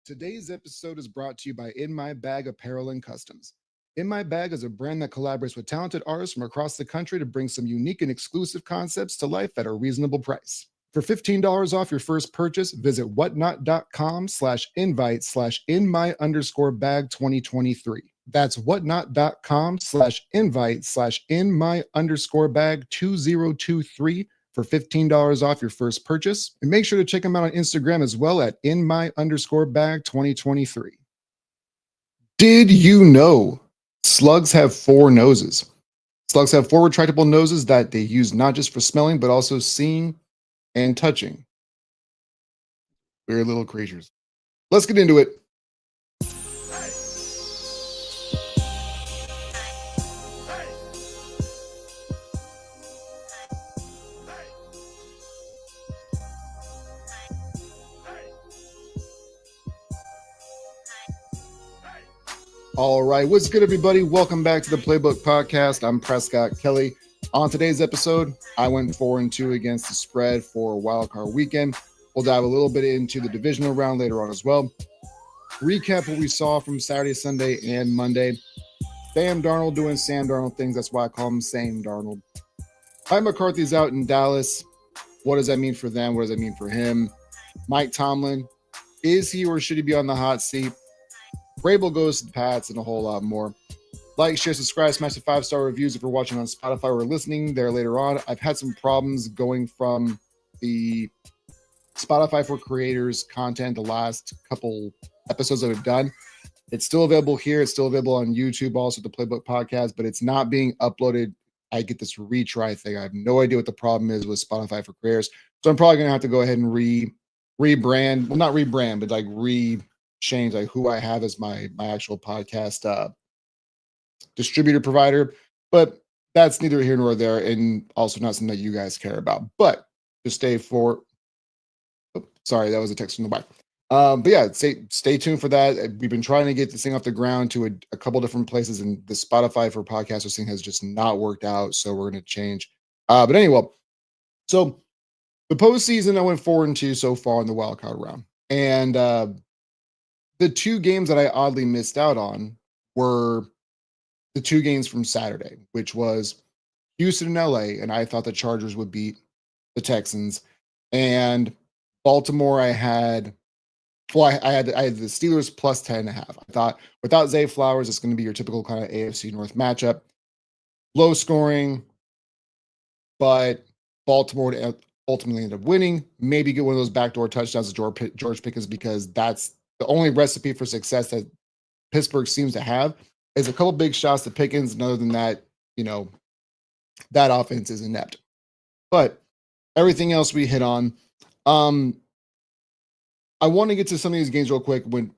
Today's episode is brought to you by In My Bag Apparel and Customs. In My Bag is a brand that collaborates with talented artists from across the country to bring some unique and exclusive concepts to life at a reasonable price. For $15 off your first purchase, visit whatnot.com/invite/in_my_bag 2023. That's whatnot.com/invite/in_my_bag 2023 for $15 off your first purchase. And make sure to check them out on Instagram as well at in_my_bag 2023. Did you know slugs have four noses? Slugs have four retractable noses that they use not just for smelling, but also seeing and touching. Weird little creatures. Let's get into it. All right, what's good, everybody? Welcome back to the Playbook Podcast. I'm Prescott Kelly. On today's episode, I went 4-2 against the spread for wildcard weekend. We'll dive a little bit into the divisional round later on as well. Recap what we saw from Saturday, Sunday, and Monday. Sam Darnold doing Sam Darnold things. That's why I call him Sam Darnold. Mike McCarthy's out in Dallas. What does that mean for them? What does that mean for him? Mike Tomlin, is he or should he be on the hot seat? Vrabel goes to the Pats and a whole lot more. Like, share, subscribe, smash the 5-star reviews if you're watching on Spotify or listening there later on. I've had some problems going from the Spotify for Creators content the last couple episodes that we've done. It's still available here. It's still available on YouTube, also the Playbook Podcast, but it's not being uploaded. I get this retry thing. I have no idea what the problem is with Spotify for Creators. So I'm probably going to have to go ahead and rebrand. Well, not rebrand, but like change like who I have as my actual podcast distributor provider, but that's neither here nor there, and also not something that you guys care about. But just sorry, that was a text from the wife. But yeah, stay tuned for that. We've been trying to get this thing off the ground to a couple different places, and the Spotify for podcasters thing has just not worked out. So we're going to change. But anyway, so the postseason, I went 4-2 so far in the wildcard round, and the two games that I oddly missed out on were the two games from Saturday, which was Houston and LA, and I thought the Chargers would beat the Texans. And Baltimore, I had the Steelers plus 10.5. I thought without Zay Flowers, it's going to be your typical kind of AFC North matchup. Low scoring, but Baltimore ultimately ended up winning. Maybe get one of those backdoor touchdowns to George Pickens, because that's the only recipe for success that Pittsburgh seems to have, is a couple big shots to Pickens. And other than that, that offense is inept. But everything else we hit on. I want to get to some of these games real quick. When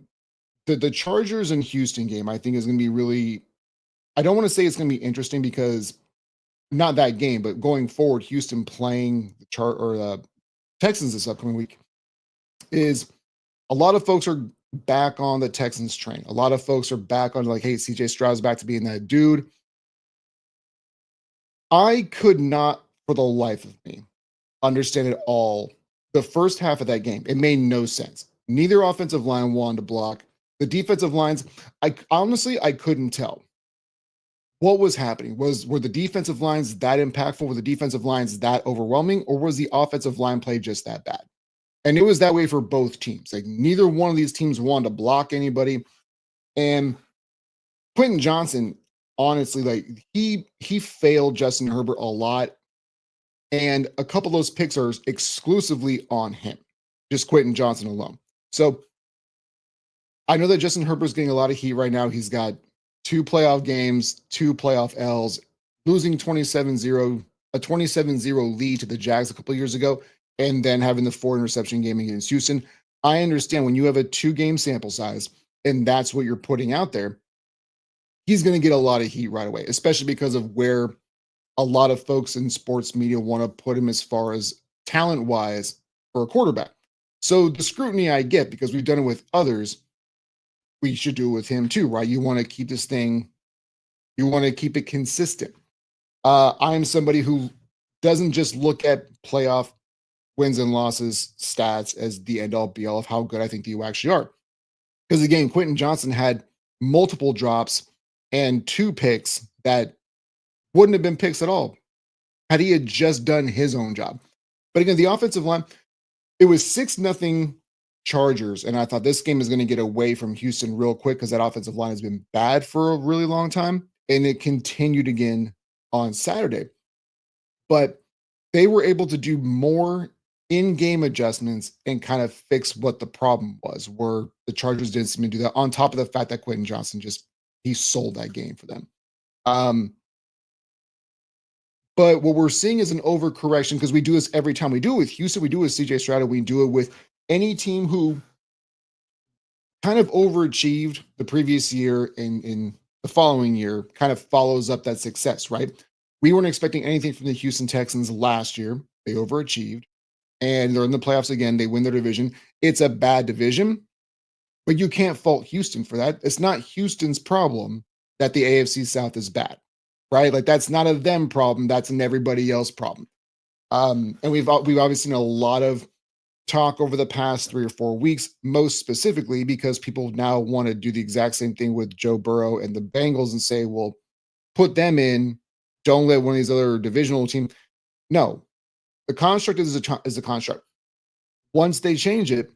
the Chargers and Houston game, I think is going to be really, I don't want to say it's going to be interesting, because not that game, but going forward, Houston playing the Texans this upcoming week, is a lot of folks are back on the Texans train. A lot of folks are back on like, hey, CJ Stroud's back to being that dude. I could not, for the life of me, understand at all the first half of that game. It made no sense. Neither offensive line wanted to block. The defensive lines, I couldn't tell what was happening. Were the defensive lines that impactful? Were the defensive lines that overwhelming? Or was the offensive line play just that bad? And it was that way for both teams. Like, neither one of these teams wanted to block anybody. And Quentin Johnson, honestly, like he failed Justin Herbert a lot. And a couple of those picks are exclusively on him, just Quentin Johnson alone. So I know that Justin Herbert's getting a lot of heat right now. He's got 2 playoff games, 2 playoff L's, losing 27-0, a 27-0 lead to the Jags a couple of years ago, and then having the 4 interception game against Houston. I understand when you have a 2-game sample size and that's what you're putting out there, he's going to get a lot of heat right away, especially because of where a lot of folks in sports media want to put him as far as talent-wise for a quarterback. So the scrutiny I get, because we've done it with others, we should do it with him too, right? You want to keep this thing, you want to keep it consistent. I'm somebody who doesn't just look at playoff wins and losses stats as the end all be all of how good I think you actually are. Because again, Quentin Johnson had multiple drops and 2 picks that wouldn't have been picks at all had he had just done his own job. But again, the offensive line, it was 6-0 Chargers. And I thought this game is going to get away from Houston real quick because that offensive line has been bad for a really long time. And it continued again on Saturday. But they were able to do more in-game adjustments and kind of fix what the problem was, where the Chargers didn't seem to do that, on top of the fact that Quentin Johnson just he sold that game for them. Um, but what we're seeing is an overcorrection because we do this every time. We do it with Houston, we do it with CJ Stroud, we do it with any team who kind of overachieved the previous year and in the following year kind of follows up that success, right? We weren't expecting anything from the Houston Texans last year. They overachieved and they're in the playoffs again. They win their division. It's a bad division, but you can't fault Houston for that. It's not Houston's problem that the AFC South is bad, right? Like that's not a them problem. That's an everybody else problem. And we've obviously seen a lot of talk over the past 3 or 4 weeks, most specifically because people now want to do the exact same thing with Joe Burrow and the Bengals and say, well, put them in. Don't let one of these other divisional teams. No, the construct is a construct. Once they change it,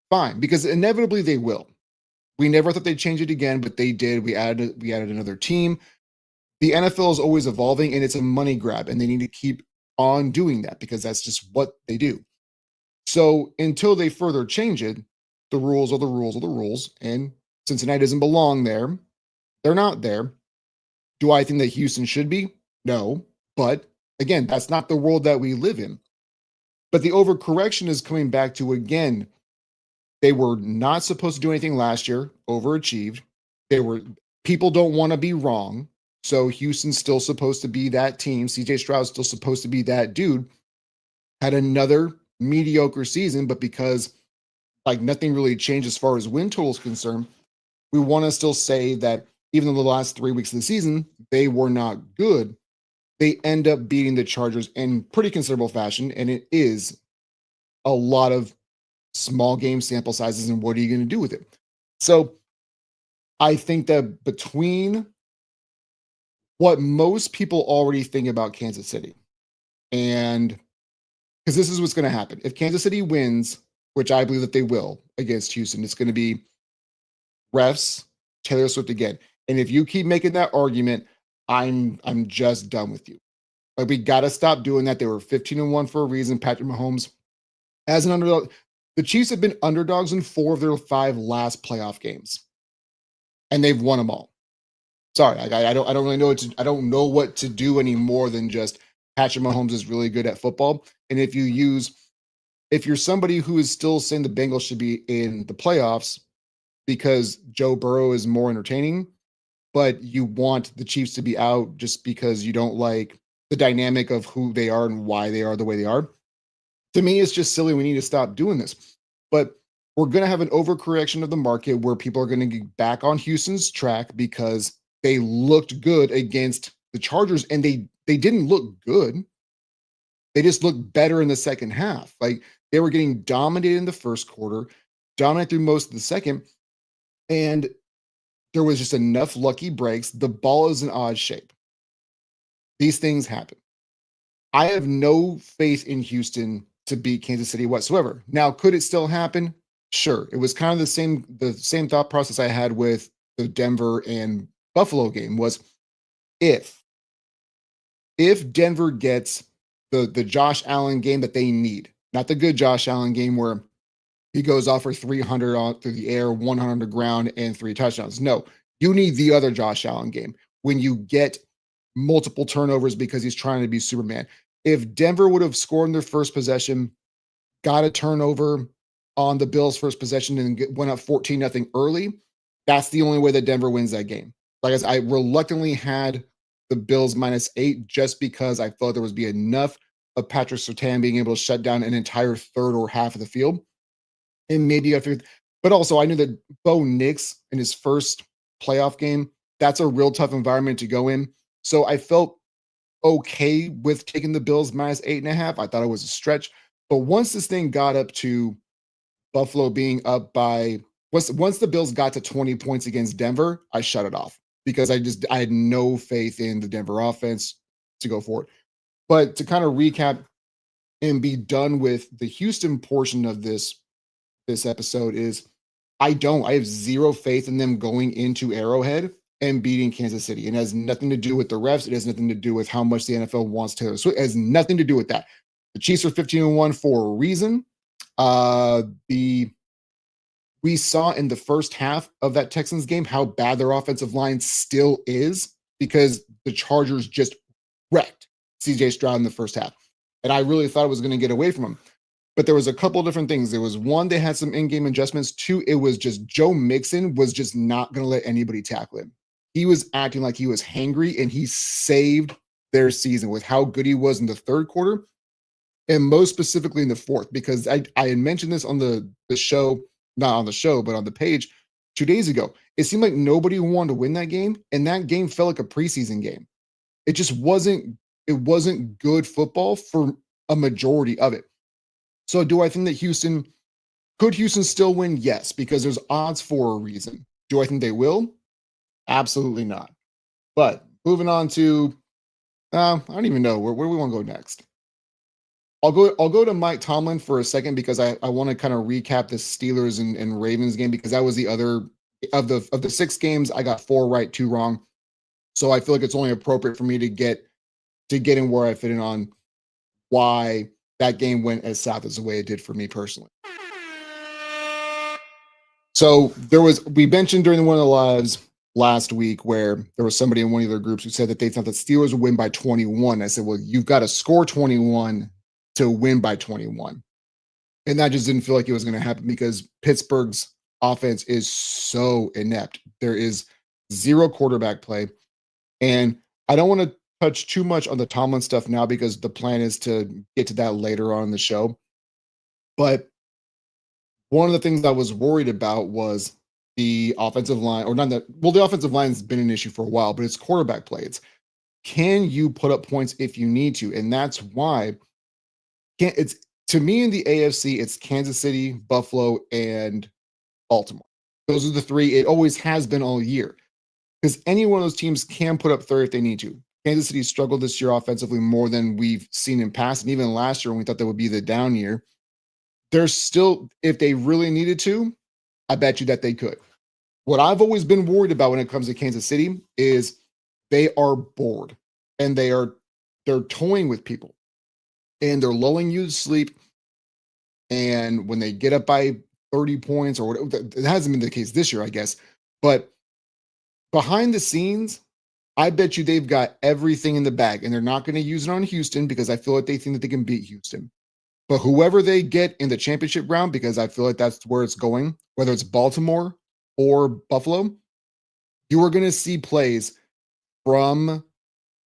fine, because inevitably they will. We never thought they'd change it again, but they did. We added another team. The NFL is always evolving, and it's a money grab, and they need to keep on doing that because that's just what they do. So until they further change it, the rules are the rules are the rules, and Cincinnati doesn't belong there. They're not there. Do I think that Houston should be? No, but again, that's not the world that we live in. But the overcorrection is coming back to again, they were not supposed to do anything last year, overachieved. They were people don't want to be wrong. So Houston's still supposed to be that team. CJ Stroud's still supposed to be that dude. Had another mediocre season, but because like nothing really changed as far as win total is concerned, we want to still say that even though the last 3 weeks of the season, they were not good. They end up beating the Chargers in pretty considerable fashion. And it is a lot of small game sample sizes. And what are you going to do with it? So I think that between what most people already think about Kansas City, and because this is what's going to happen. If Kansas City wins, which I believe that they will against Houston, it's going to be refs, Taylor Swift again. And if you keep making that argument, I'm just done with you. Like we got to stop doing that. They were 15-1 for a reason. Patrick Mahomes as an underdog. The Chiefs have been underdogs in 4 of their 5 last playoff games, and they've won them all. Sorry, I don't really know I don't know what to do any more than just Patrick Mahomes is really good at football. And if you're somebody who is still saying the Bengals should be in the playoffs because Joe Burrow is more entertaining, but you want the Chiefs to be out just because you don't like the dynamic of who they are and why they are the way they are. To me, it's just silly. We need to stop doing this. But we're going to have an overcorrection of the market where people are going to get back on Houston's track because they looked good against the Chargers and they didn't look good. They just looked better in the second half. Like they were getting dominated in the first quarter, dominated through most of the second. And there was just enough lucky breaks. The ball is an odd shape. These things happen. I have no faith in Houston to beat Kansas City whatsoever. Now, could it still happen? Sure. It was kind of the same thought process I had with the Denver and Buffalo game was if Denver gets the Josh Allen game that they need, not the good Josh Allen game where he goes off for 300 on through the air, 100 on the ground, and 3 touchdowns. No, you need the other Josh Allen game when you get multiple turnovers because he's trying to be Superman. If Denver would have scored in their first possession, got a turnover on the Bills' first possession and went up 14-0 early, that's the only way that Denver wins that game. Like I said, I reluctantly had the Bills -8 just because I thought there was be enough of Patrick Surtain being able to shut down an entire third or half of the field. And maybe I figured, but also I knew that Bo Nix in his first playoff game, that's a real tough environment to go in. So I felt okay with taking the Bills -8.5. I thought it was a stretch. But once this thing got up to Buffalo being up by once the Bills got to 20 points against Denver, I shut it off because I had no faith in the Denver offense to go forward. But to kind of recap and be done with the Houston portion of this episode is I have zero faith in them going into Arrowhead and beating Kansas City. And it has nothing to do with the refs. It has nothing to do with how much the NFL wants Taylor Swift. It has nothing to do with that. The Chiefs are 15-1 for a reason. The We saw in the first half of that Texans game how bad their offensive line still is because the Chargers just wrecked CJ Stroud in the first half. And I really thought it was going to get away from him. But there was a couple of different things. There was one, they had some in-game adjustments. Two, it was just Joe Mixon was just not going to let anybody tackle him. He was acting like he was hangry, and he saved their season with how good he was in the third quarter, and most specifically in the fourth, because I had mentioned this on the show, not on the show, but on the page 2 days ago. It seemed like nobody wanted to win that game, and that game felt like a preseason game. It just wasn't good football for a majority of it. So do I think that could Houston still win? Yes, because there's odds for a reason. Do I think they will? Absolutely not. But moving on to, I don't even know where do we want to go next. I'll go to Mike Tomlin for a second because I want to kind of recap the Steelers and Ravens game because that was the other of the 6 games. I got 4 right, 2 wrong. So I feel like it's only appropriate for me to get in where I fit in on why that game went as south as the way it did for me personally. So we mentioned during one of the lives last week where there was somebody in one of their groups who said that they thought the Steelers would win by 21. I said, well, you've got to score 21 to win by 21. And that just didn't feel like it was going to happen because Pittsburgh's offense is so inept. There is zero quarterback play. And I don't want to touch too much on the Tomlin stuff now because the plan is to get to that later on in the show. But one of the things I was worried about was the offensive line, or not that, well, the offensive line has been an issue for a while, but it's quarterback play. It's can you put up points if you need to? And that's why it's to me in the AFC, it's Kansas City, Buffalo, and Baltimore. Those are the 3. It always has been all year because any one of those teams can put up 30 if they need to. Kansas City struggled this year offensively more than we've seen in past. And even last year when we thought that would be the down year, there's still, if they really needed to, I bet you that they could. What I've always been worried about when it comes to Kansas City is they are bored and they're toying with people and they're lulling you to sleep. And when they get up by 30 points or whatever, it hasn't been the case this year, I guess. But behind the scenes, I bet you they've got everything in the bag and they're not going to use it on Houston because I feel like they think that they can beat Houston. But whoever they get in the championship round, because I feel like that's where it's going, whether it's Baltimore or Buffalo, you are going to see plays from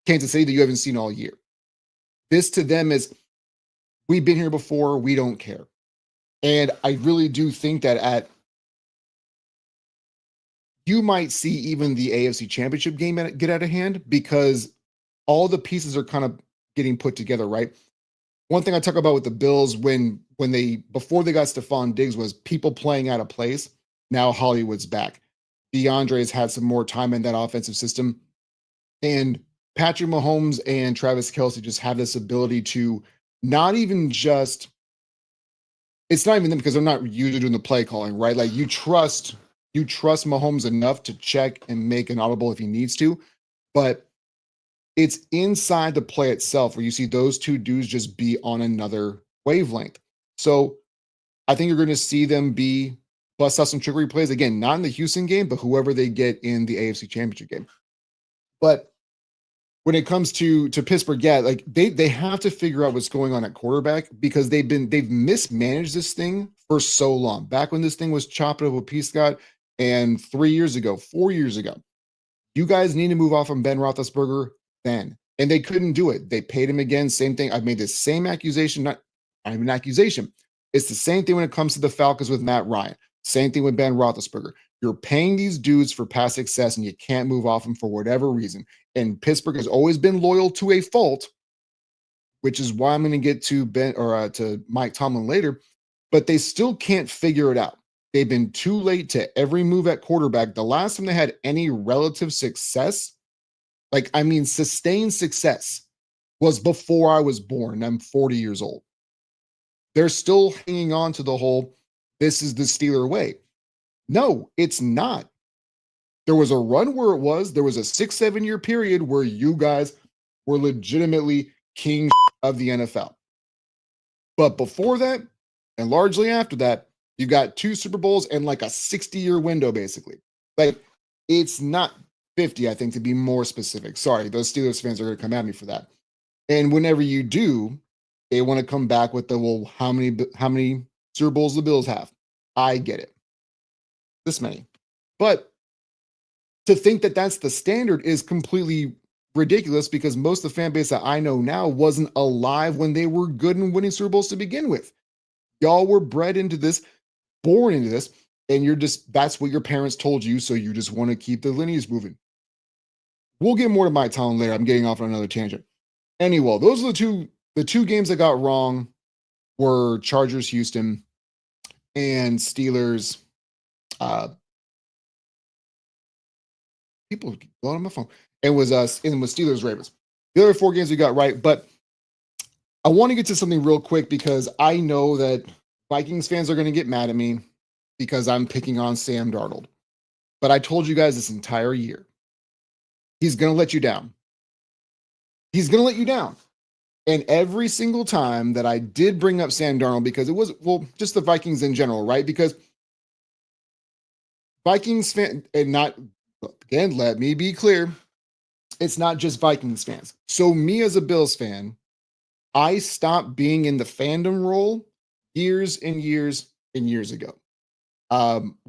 Kansas City that you haven't seen all year. This to them is, we've been here before, we don't care. And I really do think that you might see even the AFC Championship game get out of hand because all the pieces are kind of getting put together, right? One thing I talk about with the Bills before they got Stephon Diggs was people playing out of place. Now Hollywood's back. DeAndre's had some more time in that offensive system. And Patrick Mahomes and Travis Kelce just have this ability to not even just, it's not even them because they're not usually doing the play calling, right? Like you trust Mahomes enough to check and make an audible if he needs to, but it's inside the play itself where you see those 2 dudes just be on another wavelength. So I think you're going to see them bust out some trickery plays. Again, not in the Houston game, but whoever they get in the AFC Championship game. But when it comes to Pittsburgh, yeah, like they have to figure out what's going on at quarterback because they've mismanaged this thing for so long. Back when this thing was chopped up with P. Scott and 3 years ago, 4 years ago, you guys need to move off from Ben Roethlisberger then. And they couldn't do it. They paid him again. Same thing. I've made the same accusation, not even an accusation. It's the same thing when it comes to the Falcons with Matt Ryan. Same thing with Ben Roethlisberger. You're paying these dudes for past success and you can't move off them for whatever reason. And Pittsburgh has always been loyal to a fault, which is why I'm going to get to to Mike Tomlin later, but they still can't figure it out. They've been too late to every move at quarterback. The last time they had any relative success, like I mean sustained success, was before I was born. I'm 40 years old. They're still hanging on to the whole this is the Steeler way. No, it's not. There was a run where it was. There was a 6, 7 year period where you guys were legitimately king of the NFL. But before that, and largely after that, you got 2 Super Bowls and like a 60-year window, basically. Like it's not 50, I think, to be more specific. Sorry, those Steelers fans are going to come at me for that. And whenever you do, they want to come back with the well, how many Super Bowls the Bills have? I get it, this many, but to think that that's the standard is completely ridiculous because most of the fan base that I know now wasn't alive when they were good and winning Super Bowls to begin with. Y'all were bred into this, born into this, and you're just that's what your parents told you, so you just want to keep the lineage moving. We'll get more to my talent later. I'm getting off on another tangent. Anyway, those are the two games that got wrong were Chargers Houston and Steelers. People blowing on my phone. It was us, and it was Steelers Ravens. The other 4 games we got right, but I want to get to something real quick because I know that Vikings fans are going to get mad at me because I'm picking on Sam Darnold. But I told you guys this entire year, he's going to let you down. He's going to let you down. And every single time that I did bring up Sam Darnold, because it was, well, just the Vikings in general, right? Because Vikings fan, and not, again, let me be clear, it's not just Vikings fans. So me as a Bills fan, I stopped being in the fandom role years and years and years ago.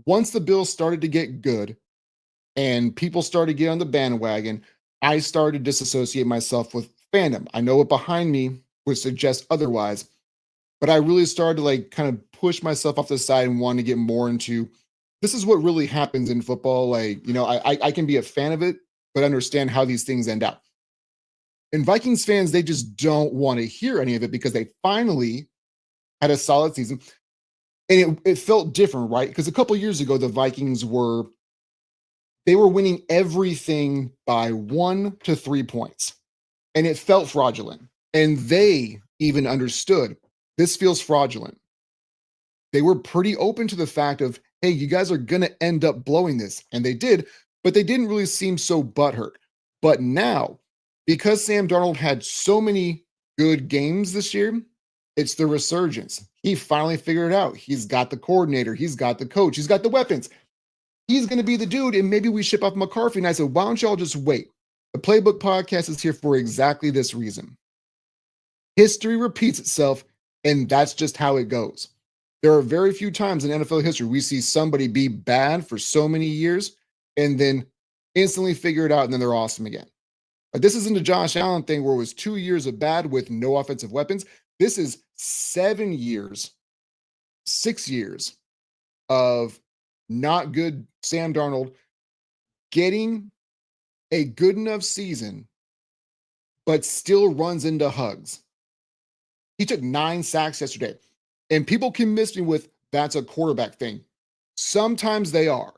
Once the Bills started to get good and people started to get on the bandwagon, I started to disassociate myself with fandom. I know what behind me would suggest otherwise, but I really started to like kind of push myself off the side and want to get more into this is what really happens in football. Like, you know, I can be a fan of it, but understand how these things end out. And Vikings fans, they just don't want to hear any of it because they finally had a solid season. And it felt different, right? Because a couple years ago, the Vikings were winning everything by 1 to 3 points. And it felt fraudulent. And they even understood this feels fraudulent. They were pretty open to the fact of, hey, you guys are going to end up blowing this. And they did, but they didn't really seem so butthurt. But now, because Sam Darnold had so many good games this year, it's the resurgence. He finally figured it out. He's got the coordinator. He's got the coach. He's got the weapons. He's going to be the dude. And maybe we ship off McCarthy. And I said, why don't y'all just wait? The Playbook Podcast is here for exactly this reason. History repeats itself, and that's just how it goes. There are very few times in NFL history we see somebody be bad for so many years and then instantly figure it out, and then they're awesome again. But this isn't a Josh Allen thing where it was 2 years of bad with no offensive weapons. This is 7 years, 6 years of not good Sam Darnold getting a good enough season, but still runs into hugs. He took 9 sacks yesterday. And people can miss me with that's a quarterback thing. Sometimes they are.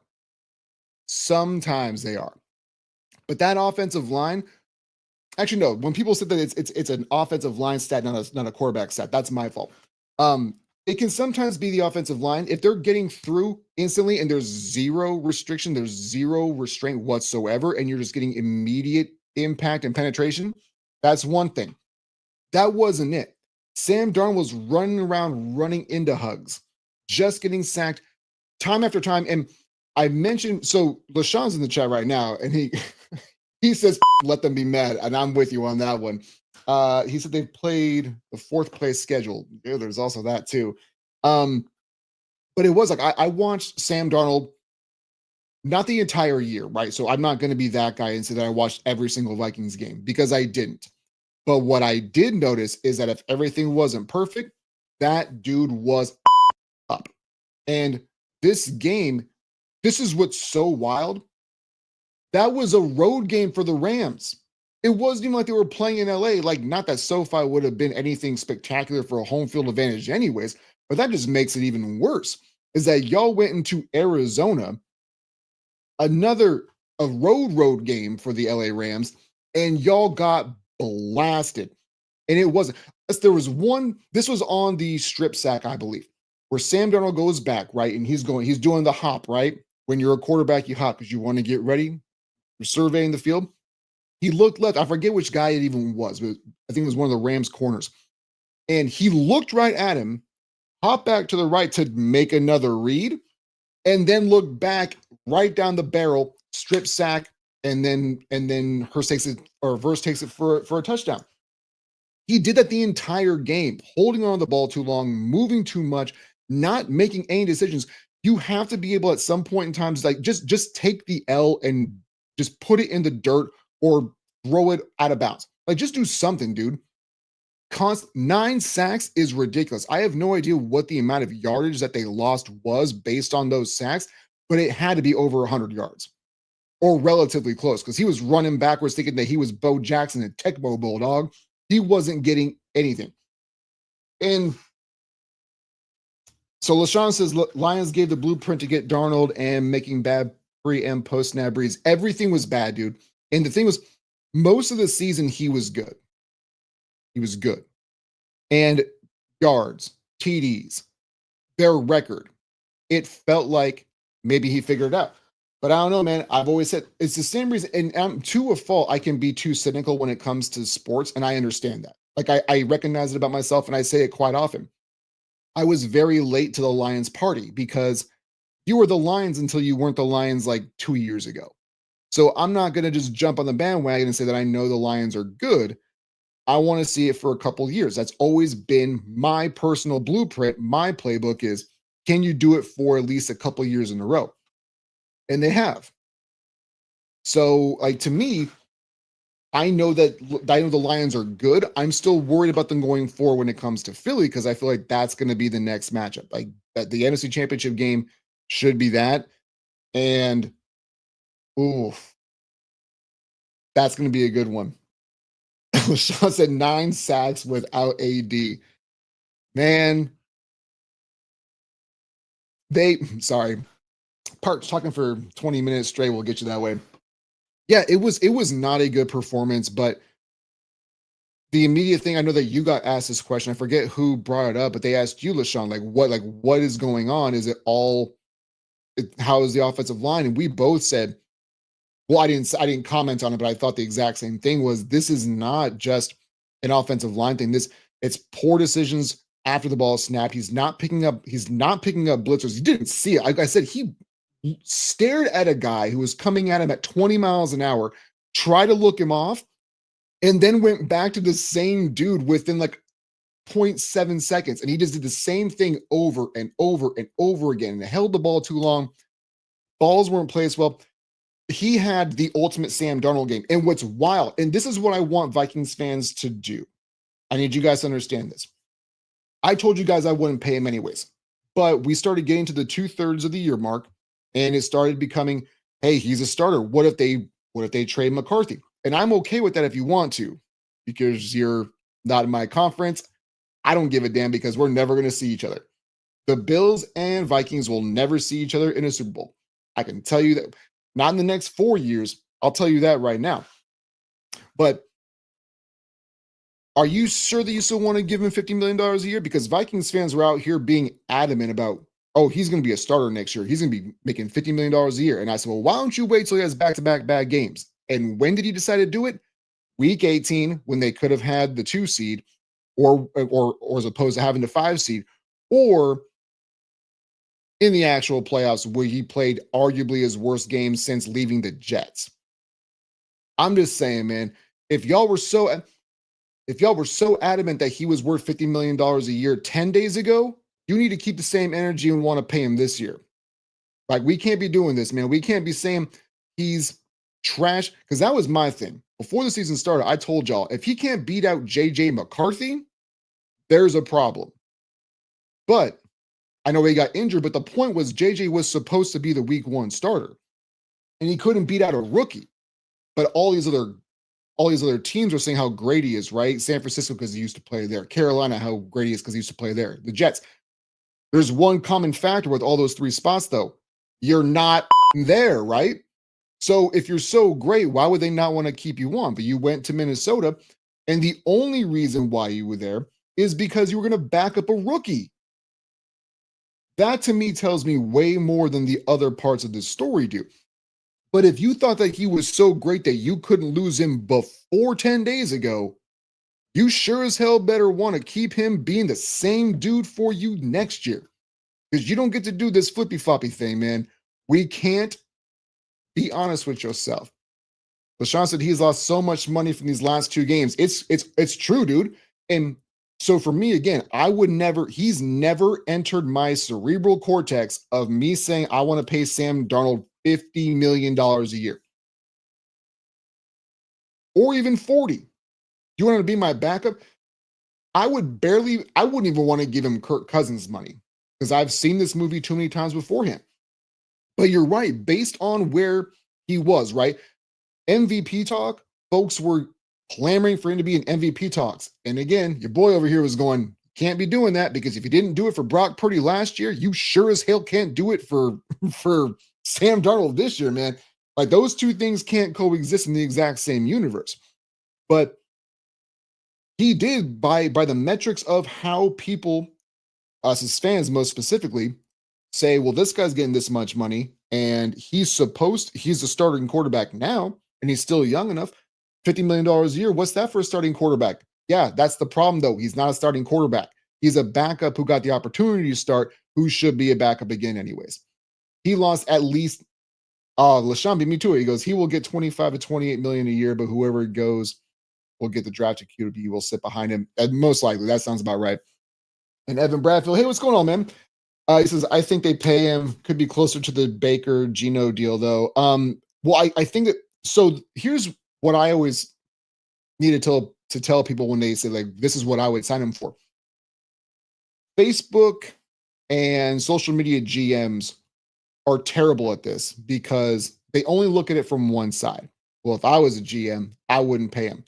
Sometimes they are. But that offensive line, actually, no. When people said that it's an offensive line stat, not a quarterback stat, that's my fault. It can sometimes be the offensive line. If they're getting through instantly and there's zero restriction, there's zero restraint whatsoever, and you're just getting immediate impact and penetration, that's one thing. That wasn't it. Sam Darnold was running around, running into hugs, just getting sacked time after time. And I mentioned, so LaShawn's in the chat right now, and he says, let them be mad. And I'm with you on that one. He said they've played the 4th place schedule. Yeah, there's also that too. But it was like, I watched Sam Darnold, not the entire year, right? So I'm not going to be that guy and say that I watched every single Vikings game because I didn't. But what I did notice is that if everything wasn't perfect, that dude was up. And this game, this is what's so wild. That was a road game for the Rams. It wasn't even like they were playing in LA. Like, not that SoFi would have been anything spectacular for a home field advantage anyways, but that just makes it even worse. is that y'all went into Arizona, another a road game for the LA Rams, and y'all got blasted. And it wasn't. There was one. This was on the strip sack, I believe, where Sam Darnold goes back, right, and he's doing the hop, right. When you're a quarterback, you hop because you want to get ready. You're surveying the field. He looked left. I forget which guy it even was, but I think it was one of the Rams corners. And he looked right at him, hopped back to the right to make another read, and then looked back right down the barrel, strip sack, and then Hurst takes it, or Verse takes it for a touchdown. He did that the entire game, holding on to the ball too long, moving too much, not making any decisions. You have to be able at some point in time to like just take the L and just put it in the dirt or throw it out of bounds. Like just do something, dude. 9 sacks is ridiculous. I have no idea what the amount of yardage that they lost was based on those sacks, but it had to be over 100 yards or relatively close because he was running backwards thinking that he was Bo Jackson and Tecmo Bulldog. He wasn't getting anything. And so LaShawn says Lions gave the blueprint to get Darnold and making bad pre and post snap reads. Everything was bad, dude. And the thing was, most of the season he was good. He was good. And yards, TDs, their record, it felt like maybe he figured it out. But I don't know, man. I've always said it's the same reason. And I'm to a fault. I can be too cynical when it comes to sports. And I understand that. Like I recognize it about myself and I say it quite often. I was very late to the Lions party because you were the Lions until you weren't the Lions like 2 years ago. So I'm not going to just jump on the bandwagon and say that I know the Lions are good. I want to see it for a couple of years. That's always been my personal blueprint. My playbook is, can you do it for at least a couple of years in a row? And they have. So, like, to me, I know the Lions are good. I'm still worried about them going forward when it comes to Philly because I feel like that's going to be the next matchup. Like that, the NFC Championship game should be that, and oof, that's going to be a good one. Sean said 9 sacks without AD. Man, sorry, Parks talking for 20 minutes straight will get you that way. Yeah, it was not a good performance, but the immediate thing, I know that you got asked this question. I forget who brought it up, but they asked you, LaShawn, what is going on? Is it all how is the offensive line? And we both said, well, I didn't comment on it, but I thought the exact same thing was this is not just an offensive line thing. It's poor decisions after the ball is snapped. He's not picking up blitzers. He didn't see it. Like I said, he stared at a guy who was coming at him at 20 miles an hour, tried to look him off, and then went back to the same dude within like 0.7 seconds. And he just did the same thing over and over and over again. And held the ball too long. Balls weren't placed well. He had the ultimate Sam Darnold game. And what's wild, and this is what I want Vikings fans to do. I need you guys to understand this. I told you guys I wouldn't pay him anyways. But we started getting to the 2/3 of the year mark, and it started becoming, hey, he's a starter. What if they trade McCarthy? And I'm okay with that if you want to, because you're not in my conference. I don't give a damn because we're never going to see each other. The Bills and Vikings will never see each other in a Super Bowl. I can tell you that. Not in the next 4 years. I'll tell you that right now. But are you sure that you still want to give him $50 million a year? Because Vikings fans were out here being adamant about, oh, he's going to be a starter next year. He's going to be making $50 million a year. And I said, well, why don't you wait till he has back-to-back bad games? And when did he decide to do it? Week 18, when they could have had the 2 seed, or as opposed to having the 5 seed, or in the actual playoffs where he played arguably his worst game since leaving the Jets. I'm just saying, man, if y'all were so adamant that he was worth $50 million a year 10 days ago, you need to keep the same energy and want to pay him this year. Like, we can't be doing this, man. We can't be saying he's trash, because that was my thing. Before the season started, I told y'all, if he can't beat out JJ McCarthy, there's a problem. But I know he got injured, but the point was JJ was supposed to be the week 1 starter, and he couldn't beat out a rookie. But all these other teams are saying how great he is, right? San Francisco because he used to play there. Carolina, how great he is because he used to play there. The Jets. There's one common factor with all those three spots, though. You're not there, right? So if you're so great, why would they not want to keep you on? But you went to Minnesota, and the only reason why you were there is because you were going to back up a rookie. That to me tells me way more than the other parts of the story do. But if you thought that he was so great that you couldn't lose him before 10 days ago, you sure as hell better want to keep him being the same dude for you next year. Because you don't get to do this flippy floppy thing, man. We can't be honest with yourself. LaShawn said he's lost so much money from these last two games. It's true, dude. And so for me, again, he's never entered my cerebral cortex of me saying I want to pay Sam Darnold $50 million a year. Or even 40. You want to be my backup? I wouldn't even want to give him Kirk Cousins money because I've seen this movie too many times beforehand. But you're right, based on where he was, right? MVP talk, folks were clamoring for him to be in MVP talks. And again, your boy over here was going, can't be doing that because if you didn't do it for Brock Purdy last year, you sure as hell can't do it for Sam Darnold this year, man. Like those two things can't coexist in the exact same universe. But he did by the metrics of how people, us as fans most specifically, say, well, this guy's getting this much money and he's a starting quarterback now and he's still young enough. $50 million a year. What's that for a starting quarterback? Yeah, that's the problem, though. He's not a starting quarterback. He's a backup who got the opportunity to start, who should be a backup again, anyways. He lost at least, LaShawn beat me to it. He goes, he will get 25 to 28 million a year, but whoever goes will get the drafted QB, will sit behind him. And most likely, that sounds about right. And Evan Bradfield, hey, what's going on, man? He says, I think they pay him, could be closer to the Baker Geno deal, though. Well, I think that, so here's what I always need to tell people when they say, like, this is what I would sign him for. Facebook and social media GMs are terrible at this because they only look at it from one side. Well, if I was a GM, I wouldn't pay him.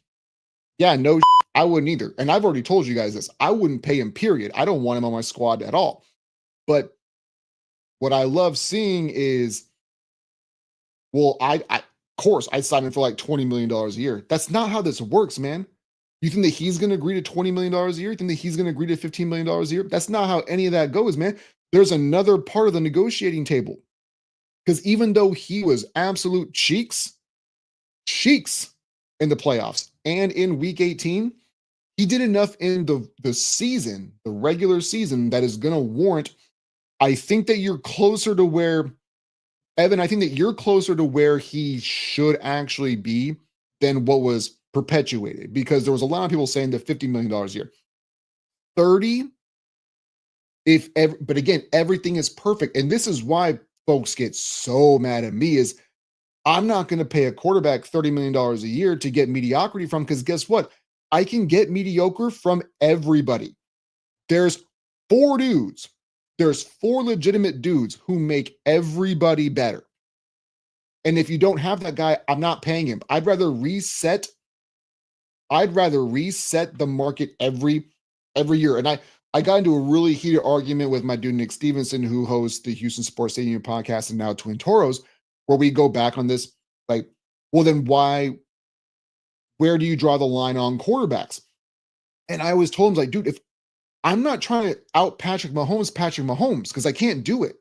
Yeah, no, I wouldn't either. And I've already told you guys this. I wouldn't pay him, period. I don't want him on my squad at all. But what I love seeing is, well, of course, I'd sign him for like $20 million a year. That's not how this works, man. You think that he's going to agree to $20 million a year? You think that he's going to agree to $15 million a year? That's not how any of that goes, man. There's another part of the negotiating table. Because even though he was absolute cheeks in the playoffs and in week 18, he did enough in the season, the regular season, that is going to warrant. I think that you're closer to where, Evan, I think that you're closer to where he should actually be than what was perpetuated, because there was a lot of people saying that $50 million a year. 30, but again, everything is perfect. And this is why folks get so mad at me is I'm not going to pay a quarterback $30 million a year to get mediocrity from, because guess what? I can get mediocre from everybody. There's four legitimate dudes who make everybody better. And if you don't have that guy, I'm not paying him. I'd rather reset the market every year. And I got into a really heated argument with my dude Nick Stevenson, who hosts the Houston Sports Stadium podcast and now Twin Toros, where we go back on this, like, well, then where do you draw the line on quarterbacks? And I always told him, like, dude, if I'm not trying to out Patrick Mahomes, because I can't do it.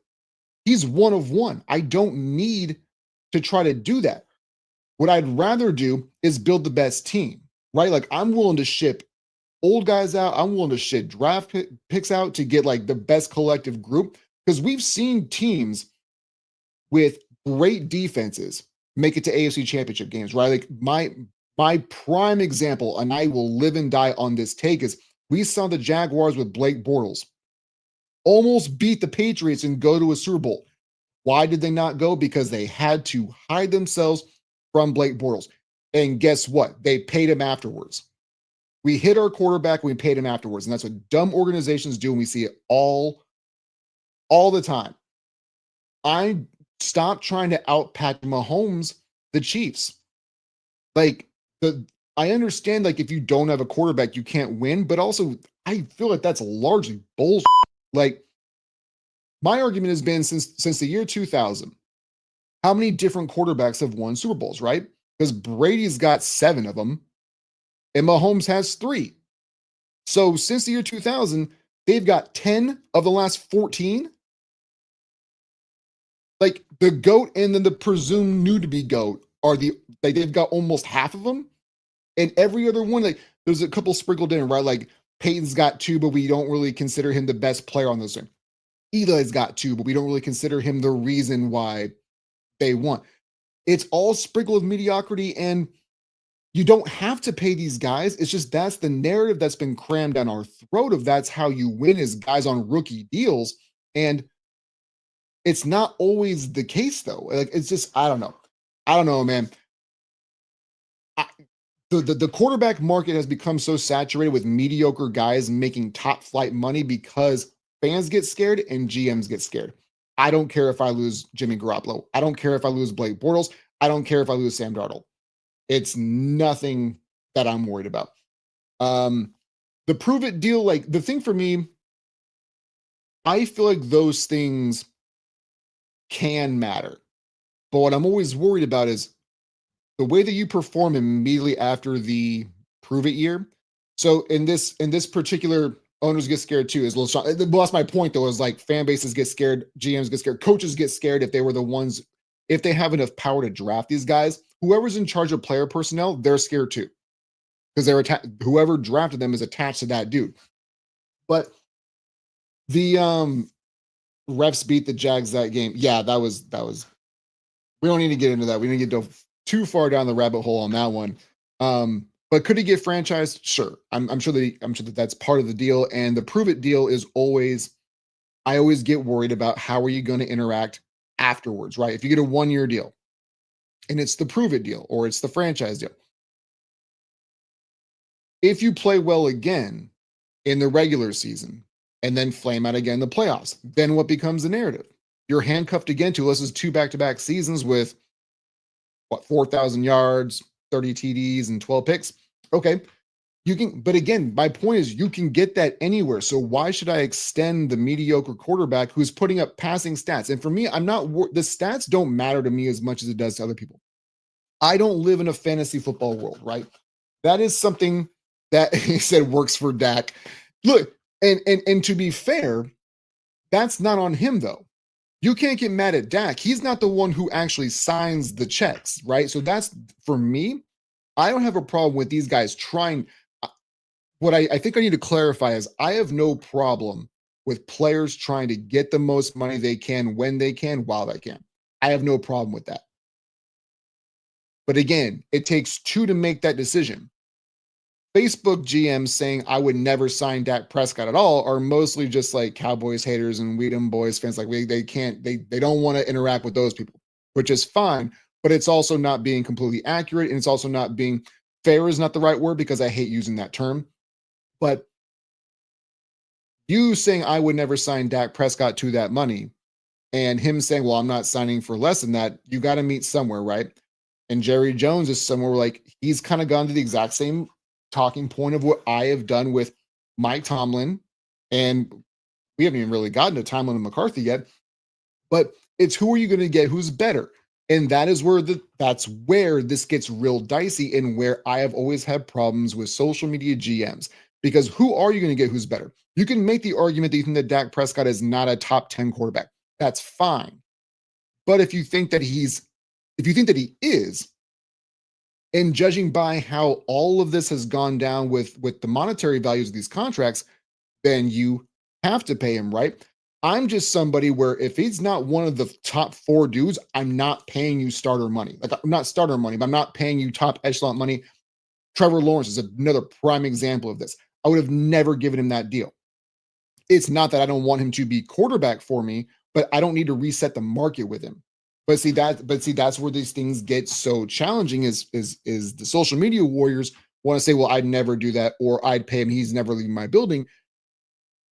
He's one of one. I don't need to try to do that. What I'd rather do is build the best team, right? Like, I'm willing to ship old guys out. I'm willing to ship draft picks out to get like the best collective group, because we've seen teams with great defenses make it to AFC championship games, right? Like my prime example, and I will live and die on this take, is we saw the Jaguars with Blake Bortles almost beat the Patriots and go to a Super Bowl. Why did they not go? Because they had to hide themselves from Blake Bortles. And guess what? They paid him afterwards. We hit our quarterback, we paid him afterwards. And that's what dumb organizations do, and we see it all the time. I stopped trying to out-Patrick Mahomes, the Chiefs. Like, I understand, like, if you don't have a quarterback, you can't win, but also I feel like that's largely bullshit. Like, My argument has been since the year 2000, how many different quarterbacks have won Super Bowls, right? Because Brady's got 7 of them and Mahomes has 3. So since the year 2000, they've got 10 of the last 14. Like the GOAT and then the presumed new to be GOAT are they've got almost half of them. And every other one, like there's a couple sprinkled in, right? Like Peyton's got 2, but we don't really consider him the best player on this thing. Eli's got 2, but we don't really consider him the reason why they won. It's all sprinkled with mediocrity, and you don't have to pay these guys. It's just that's the narrative that's been crammed down our throat of that's how you win is guys on rookie deals. And it's not always the case though. Like it's just, I don't know. I don't know, man. I, the quarterback market has become so saturated with mediocre guys making top flight money because fans get scared and GMs get scared. I don't care if I lose Jimmy Garoppolo. I don't care if I lose Blake Bortles. I don't care if I lose Sam Darnold. It's nothing that I'm worried about. The prove it deal, like the thing for me, I feel like those things can matter. But what I'm always worried about is the way that you perform immediately after the prove it year. So in this particular owners get scared too is a little well, that's my point though, is like fan bases get scared, GMs get scared, coaches get scared if they were the ones, if they have enough power to draft these guys, whoever's in charge of player personnel, they're scared too. Because whoever drafted them is attached to that dude. But the refs beat the Jags that game. Yeah, that was we don't need to get into that. We didn't get too far down the rabbit hole on that one. But could he get franchised? Sure. I'm sure that that's part of the deal. And the prove it deal is always, I always get worried about how are you going to interact afterwards, right? If you get a 1-year deal and it's the prove it deal or it's the franchise deal, if you play well again in the regular season and then flame out again in the playoffs, then what becomes the narrative? You're handcuffed again to, this is 2 back-to-back seasons with what, 4,000 yards, 30 TDs, and 12 picks. Okay. You can, but again, my point is you can get that anywhere. So why should I extend the mediocre quarterback who's putting up passing stats? And for me, the stats don't matter to me as much as it does to other people. I don't live in a fantasy football world, right? That is something that he said works for Dak. Look, and to be fair, that's not on him though. You can't get mad at Dak. He's not the one who actually signs the checks, right? So that's, for me, I don't have a problem with these guys trying. What I think I need to clarify is I have no problem with players trying to get the most money they can when they can while they can. I have no problem with that. But again, it takes 2 to make that decision. Facebook GMs saying I would never sign Dak Prescott at all are mostly just like Cowboys haters and Weedham Boys fans. Like they don't want to interact with those people, which is fine. But it's also not being completely accurate, and it's also not being fair is not the right word because I hate using that term. But you saying I would never sign Dak Prescott to that money, and him saying, well, I'm not signing for less than that, you got to meet somewhere, right? And Jerry Jones is somewhere where, like, he's kind of gone to the exact same talking point of what I have done with Mike Tomlin. And we haven't even really gotten to Tomlin and McCarthy yet, but it's who are you going to get who's better? And that is where that's where this gets real dicey, and where I have always had problems with social media GMs, because who are you going to get who's better? You can make the argument that you think that Dak Prescott is not a top 10 quarterback. That's fine. But if you think that he is, and judging by how all of this has gone down with the monetary values of these contracts, then you have to pay him, right? I'm just somebody where if he's not one of the top 4 dudes, I'm not paying you starter money. Like, I'm not starter money, but I'm not paying you top echelon money. Trevor Lawrence is another prime example of this. I would have never given him that deal. It's not that I don't want him to be quarterback for me, but I don't need to reset the market with him. But that's where these things get so challenging is the social media warriors want to say, well, I'd never do that, or I'd pay him, he's never leaving my building.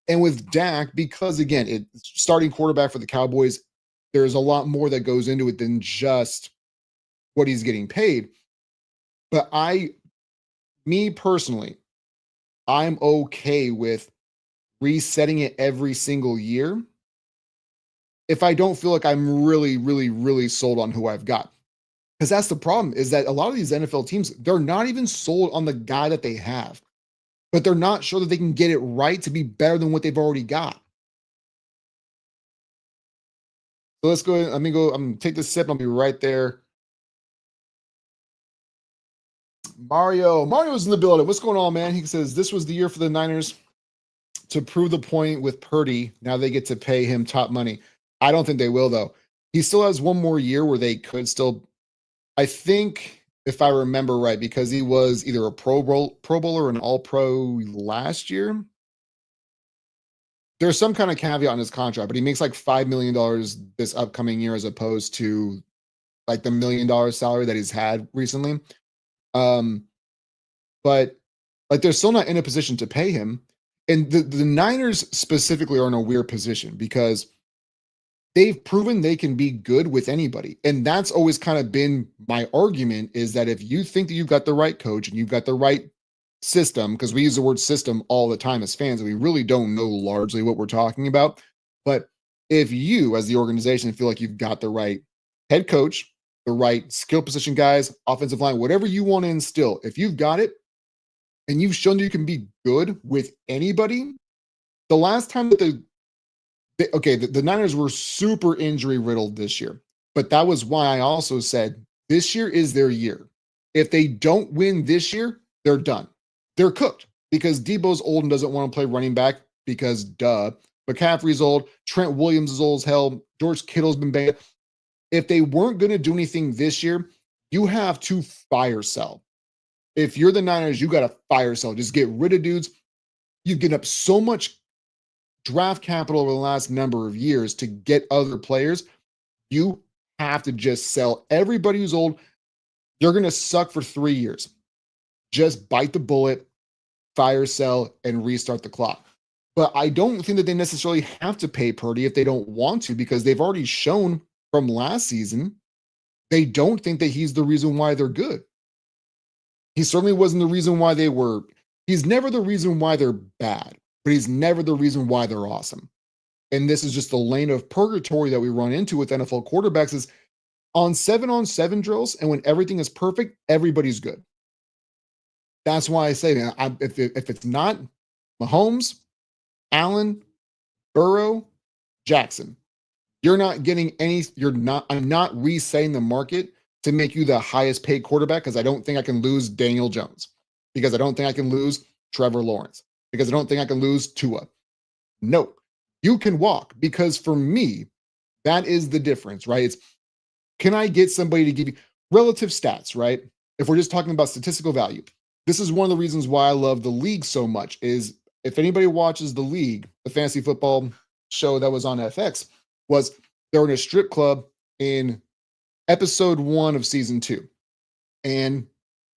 And with Dak, because again, it's starting quarterback for the Cowboys, there's a lot more that goes into it than just what he's getting paid. But me personally, I'm okay with resetting it every single year if I don't feel like I'm really, really, really sold on who I've got. Because that's the problem is that a lot of these NFL teams, they're not even sold on the guy that they have, but they're not sure that they can get it right to be better than what they've already got. So let's go ahead. Let me go. I'm gonna take this sip. I'll be right there. Mario's in the building. What's going on, man? He says this was the year for the Niners to prove the point with Purdy. Now they get to pay him top money. I don't think they will, though. He still has one more year where they could still. I think, if I remember right, because he was either a Pro Bowler or an All Pro last year. There's some kind of caveat on his contract, but he makes like $5 million this upcoming year as opposed to like the $1 million salary that he's had recently. Um, but like they're still not in a position to pay him. And the Niners specifically are in a weird position because they've proven they can be good with anybody. And that's always kind of been my argument is that if you think that you've got the right coach and you've got the right system, because we use the word system all the time as fans, and we really don't know largely what we're talking about. But if you, as the organization, feel like you've got the right head coach, the right skill position guys, offensive line, whatever you want to instill, if you've got it and you've shown that you can be good with anybody, the last time that the Niners were super injury riddled this year, but that was why I also said this year is their year. If they don't win this year, they're done. They're cooked because Debo's old and doesn't want to play running back because duh. McCaffrey's old. Trent Williams is old as hell. George Kittle's been banned. If they weren't going to do anything this year, you have to fire sell. If you're the Niners, you got to fire sell. Just get rid of dudes. You've given up so much draft capital over the last number of years to get other players. You have to just sell everybody who's old. You're going to suck for 3 years. Just bite the bullet, fire sell, and restart the clock. But I don't think that they necessarily have to pay Purdy if they don't want to, because they've already shown from last season they don't think that he's the reason why they're good. He certainly wasn't the reason why they were. He's never the reason why they're bad, but he's never the reason why they're awesome. And this is just the lane of purgatory that we run into with NFL quarterbacks is on 7-on-7 drills, and when everything is perfect, everybody's good. That's why I say, man, if it's not Mahomes, Allen, Burrow, Jackson, you're not getting any. I'm not resetting the market to make you the highest paid quarterback because I don't think I can lose Daniel Jones, because I don't think I can lose Trevor Lawrence, because I don't think I can lose Tua. No, you can walk, because for me, that is the difference, right? It's, can I get somebody to give you relative stats, right? If we're just talking about statistical value, this is one of the reasons why I love the league so much is if anybody watches the league, the fantasy football show that was on FX, was they're in a strip club in episode 1 of season 2. And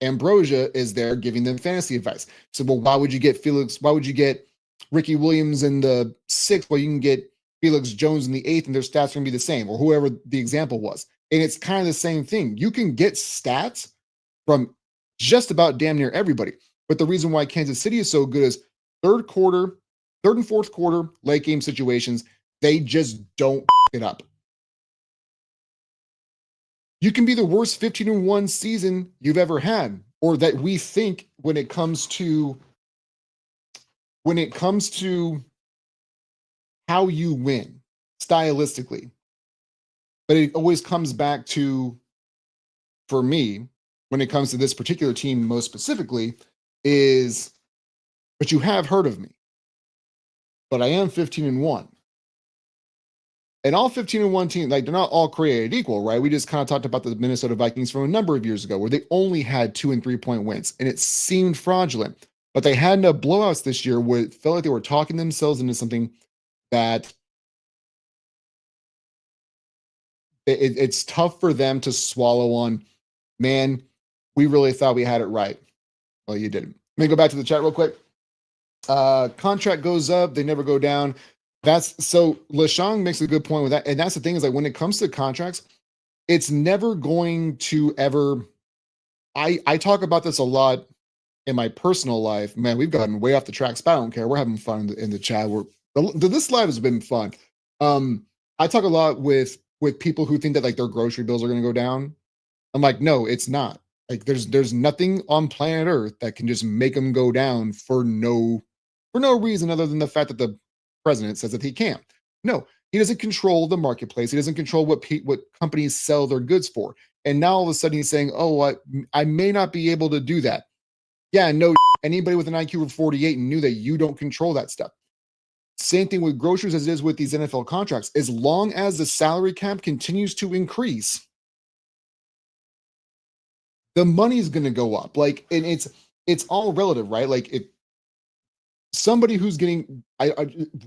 Ambrosia is there giving them fantasy advice. So, well, why would you get Felix? Why would you get Ricky Williams in the 6th? Well, you can get Felix Jones in the 8th, and their stats are going to be the same, or whoever the example was. And it's kind of the same thing. You can get stats from just about damn near everybody. But the reason why Kansas City is so good is third and fourth quarter, late game situations, they just don't it up. You can be the worst 15-1 season you've ever had, or that we think when it comes to how you win stylistically. But it always comes back to, for me, when it comes to this particular team most specifically, is, but you have heard of me. But I am 15-1. And all 15-1 teams, like, they're not all created equal, right? We just kind of talked about the Minnesota Vikings from a number of years ago where they only had 2 and 3 point wins, and it seemed fraudulent. But they had enough blowouts this year where it felt like they were talking themselves into something that it's tough for them to swallow on, man, we really thought we had it right. Well, you didn't. Let me go back to the chat real quick. Contract goes up, they never go down. That's so LaShawn makes a good point with that. And that's the thing is, like, when it comes to contracts, it's never going to ever. I talk about this a lot in my personal life. Man, we've gotten way off the tracks, but I don't care. We're having fun in the chat. This live has been fun. I talk a lot with people who think that like their grocery bills are going to go down. I'm like, no, it's not. Like there's nothing on planet Earth that can just make them go down for no reason other than the fact that the president says that he can't. No, he doesn't control the marketplace. He doesn't control what companies sell their goods for. And now all of a sudden he's saying, "Oh, I may not be able to do that." Yeah, no. Anybody with an IQ of 48 knew that you don't control that stuff. Same thing with groceries as it is with these NFL contracts. As long as the salary cap continues to increase, the money's going to go up. Like, and it's all relative, right? Like, if somebody who's getting,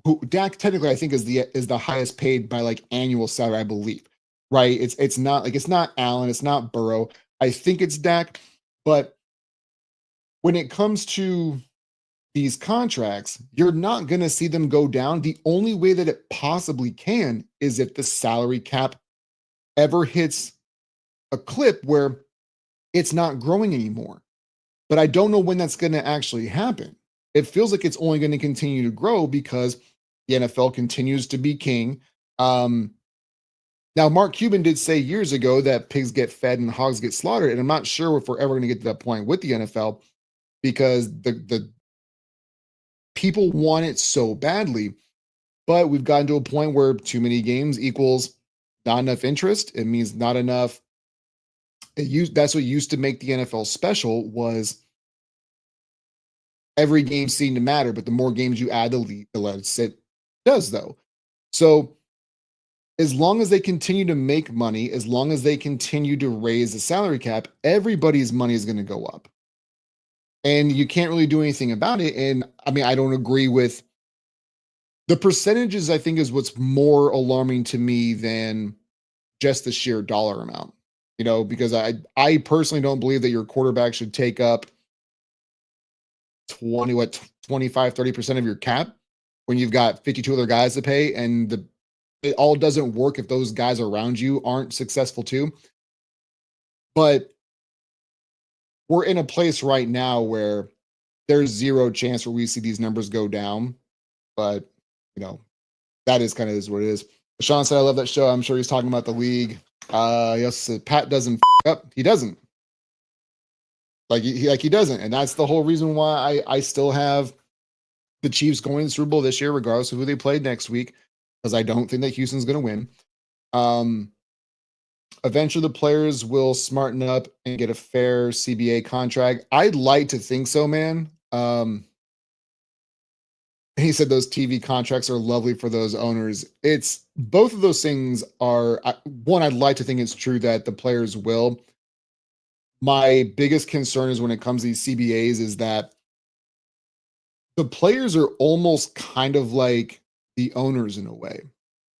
who Dak technically I think is the highest paid by like annual salary, I believe, right? It's not like it's not Allen, it's not Burrow. I think it's Dak, but when it comes to these contracts, you're not going to see them go down. The only way that it possibly can is if the salary cap ever hits a clip where it's not growing anymore. But I don't know when that's going to actually happen. It feels like it's only going to continue to grow because the NFL continues to be king. Um, Now, Mark Cuban did say years ago that pigs get fed and hogs get slaughtered. And I'm not sure if we're ever going to get to that point with the NFL because the people want it so badly. But we've gotten to a point where too many games equals not enough interest. It means not enough. That's what used to make the NFL special was every game seemed to matter, but the more games you add, the less it does, though. So as long as they continue to make money, as long as they continue to raise the salary cap, everybody's money is going to go up. And you can't really do anything about it. And I mean, I don't agree with the percentages, I think, is what's more alarming to me than just the sheer dollar amount. Because I personally don't believe that your quarterback should take up 25-30% of your cap when you've got 52 other guys to pay, and it all doesn't work if those guys around you aren't successful too. But we're in a place right now where there's zero chance where we see these numbers go down. But that is kind of is what it is. Sean said, "I love that show." I'm sure he's talking about the league. Yes, Pat doesn't up. He doesn't. He doesn't, and that's the whole reason why I still have the Chiefs going to the Super Bowl this year, regardless of who they play next week, because I don't think that Houston's going to win. Eventually, the players will smarten up and get a fair CBA contract. I'd like to think so, man. He said those TV contracts are lovely for those owners. It's both of those things are one. I'd like to think it's true that the players will. My biggest concern is when it comes to these CBAs is that the players are almost kind of like the owners in a way,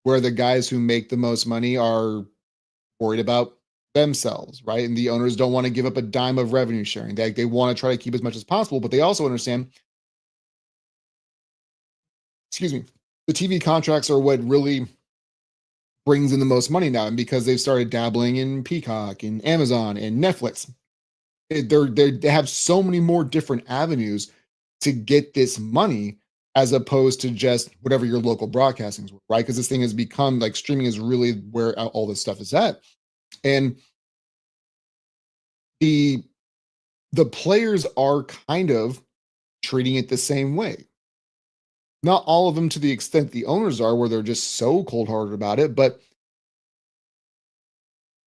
where the guys who make the most money are worried about themselves, right? And the owners don't want to give up a dime of revenue sharing. They want to try to keep as much as possible, but they also understand, excuse me, the TV contracts are what really brings in the most money now. And because they've started dabbling in Peacock and Amazon and Netflix, they have so many more different avenues to get this money as opposed to just whatever your local broadcasting is, right? Because this thing has become like streaming is really where all this stuff is at. And the players are kind of treating it the same way. Not all of them to the extent the owners are, where they're just so cold-hearted about it. But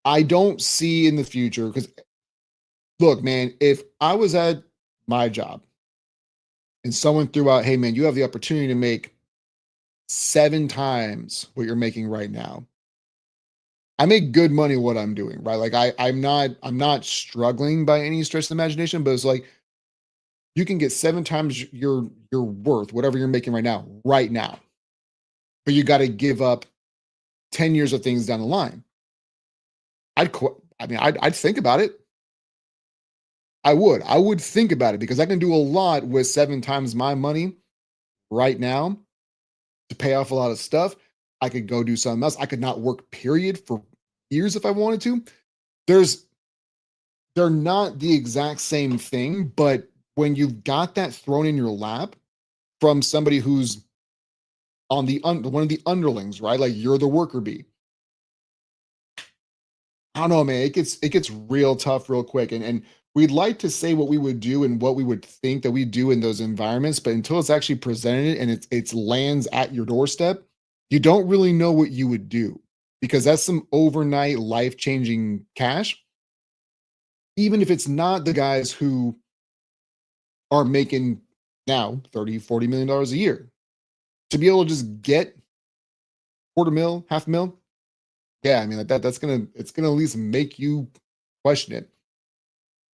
I don't see in the future, because look, man, if I was at my job and someone threw out, "Hey, man, you have the opportunity to make 7 times what you're making right now." I make good money what I'm doing, right? Like I'm not struggling by any stretch of the imagination, but it's like you can get 7 times your worth, whatever you're making right now. But you got to give up 10 years of things down the line. I'd quit. I mean, I'd think about it. I would think about it because I can do a lot with 7 times my money right now to pay off a lot of stuff. I could go do something else. I could not work, period, for years if I wanted to. They're not the exact same thing, but when you've got that thrown in your lap from somebody who's on one of the underlings, right? Like you're the worker bee. I don't know, man. It gets real tough real quick. And we'd like to say what we would do and what we would think that we do in those environments, but until it's actually presented and it's lands at your doorstep, you don't really know what you would do because that's some overnight life-changing cash, even if it's not the guys who are making now 30, $40 million a year. To be able to just get quarter mil, half mil, yeah, I mean like that's gonna it's gonna at least make you question it.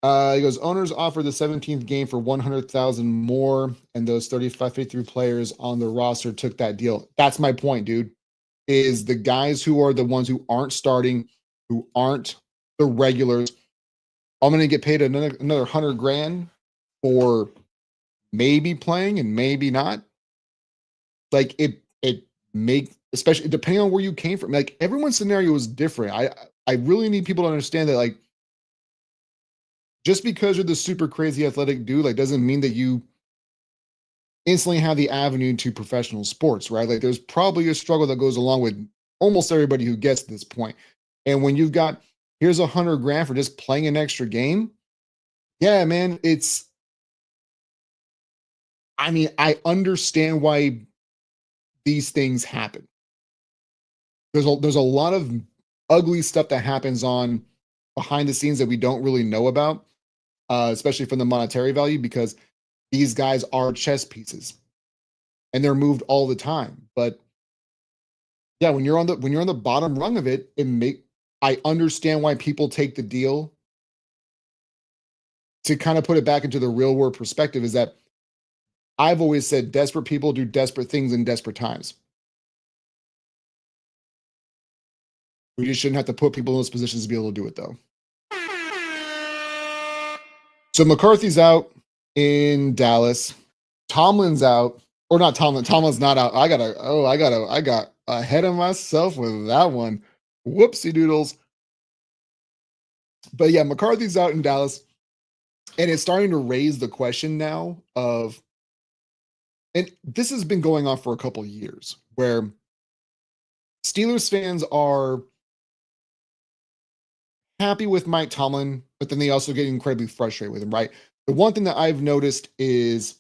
He goes, owners offer the 17th game for 100,000 more, and those 35, 53 players on the roster took that deal. That's my point, dude. Is the guys who are the ones who aren't starting, who aren't the regulars. I'm gonna get paid another 100 grand for maybe playing and maybe not. Like it make especially depending on where you came from. Like everyone's scenario is different. I really need people to understand that like just because you're the super crazy athletic dude, like doesn't mean that you instantly have the avenue to professional sports, right? Like there's probably a struggle that goes along with almost everybody who gets to this point. And when you've got here's 100 grand for just playing an extra game, yeah, man, it's I mean, I understand why these things happen. There's a lot of ugly stuff that happens on behind the scenes that we don't really know about, especially from the monetary value, because these guys are chess pieces and they're moved all the time. But yeah, when you're on the bottom rung of it, I understand why people take the deal. To kind of put it back into the real world perspective, is that I've always said desperate people do desperate things in desperate times. We just shouldn't have to put people in those positions to be able to do it, though. So McCarthy's out in Dallas. Tomlin's out, or not Tomlin. Tomlin's not out. I got ahead of myself with that one. Whoopsie doodles. But yeah, McCarthy's out in Dallas, and it's starting to raise the question now of, and this has been going on for a couple of years, where Steelers fans are happy with Mike Tomlin, but then they also get incredibly frustrated with him, right? The one thing that I've noticed is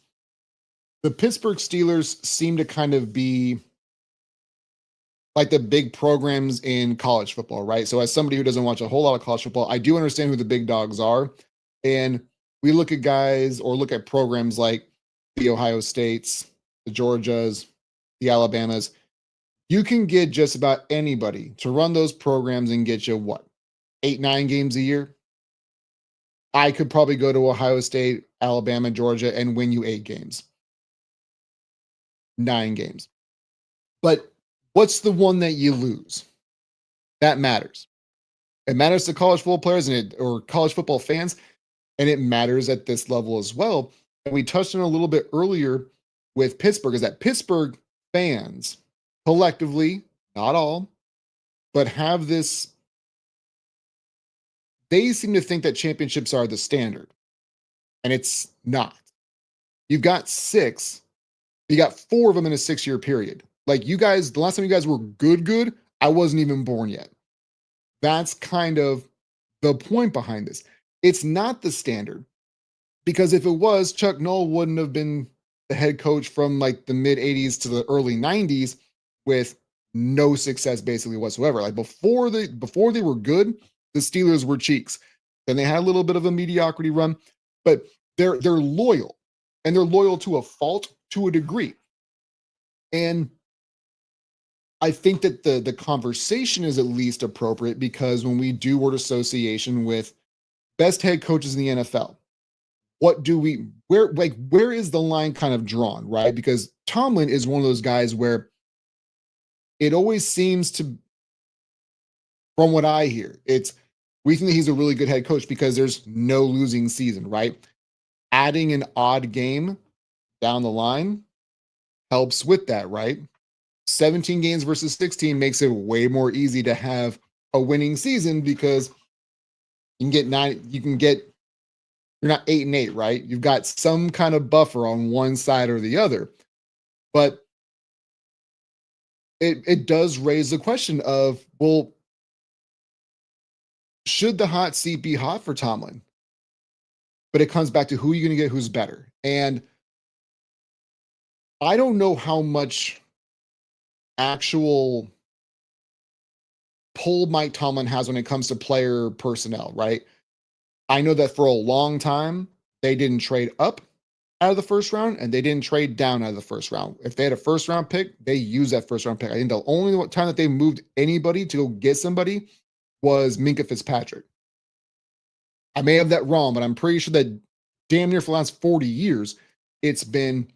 the Pittsburgh Steelers seem to kind of be like the big programs in college football, right? So as somebody who doesn't watch a whole lot of college football, I do understand who the big dogs are. And we look at guys or look at programs like the Ohio States, the Georgias, the Alabamas. You can get just about anybody to run those programs and get you what? 8, 9 games a year. I could probably go to Ohio State, Alabama, Georgia, and win you 8 games, 9 games. But what's the one that you lose? That matters. It matters to college football players or college football fans, and it matters at this level as well. And we touched on a little bit earlier with Pittsburgh, is that Pittsburgh fans collectively, not all, but have this, they seem to think that championships are the standard, and it's not. You've got 6, you got 4 of them in a 6-year period. Like you guys, the last time you guys were good, I wasn't even born yet. That's kind of the point behind this. It's not the standard, because if it was, Chuck Noll wouldn't have been the head coach from like the mid 80s to the early 90s with no success basically whatsoever. Like before they were good, the Steelers were cheeks. Then they had a little bit of a mediocrity run, but they're loyal, and they're loyal to a fault to a degree. And I think that the conversation is at least appropriate, because when we do word association with best head coaches in the NFL, what do we where is the line kind of drawn, right? Because Tomlin is one of those guys where it always seems to, from what I hear, it's we think that he's a really good head coach because there's no losing season, right? Adding an odd game down the line helps with that, right? 17 games versus 16 makes it way more easy to have a winning season, because you're not 8-8, right? You've got some kind of buffer on one side or the other. But it does raise the question of, well, should the hot seat be hot for Tomlin? But it comes back to who you're going to get, who's better. And I don't know how much actual pull Mike Tomlin has when it comes to player personnel, right? I know that for a long time, they didn't trade up out of the first round and they didn't trade down out of the first round. If they had a first round pick, they used that first round pick. I think the only time that they moved anybody to go get somebody was Minkah Fitzpatrick. I may have that wrong, but I'm pretty sure that damn near for the last 40 years, it's been,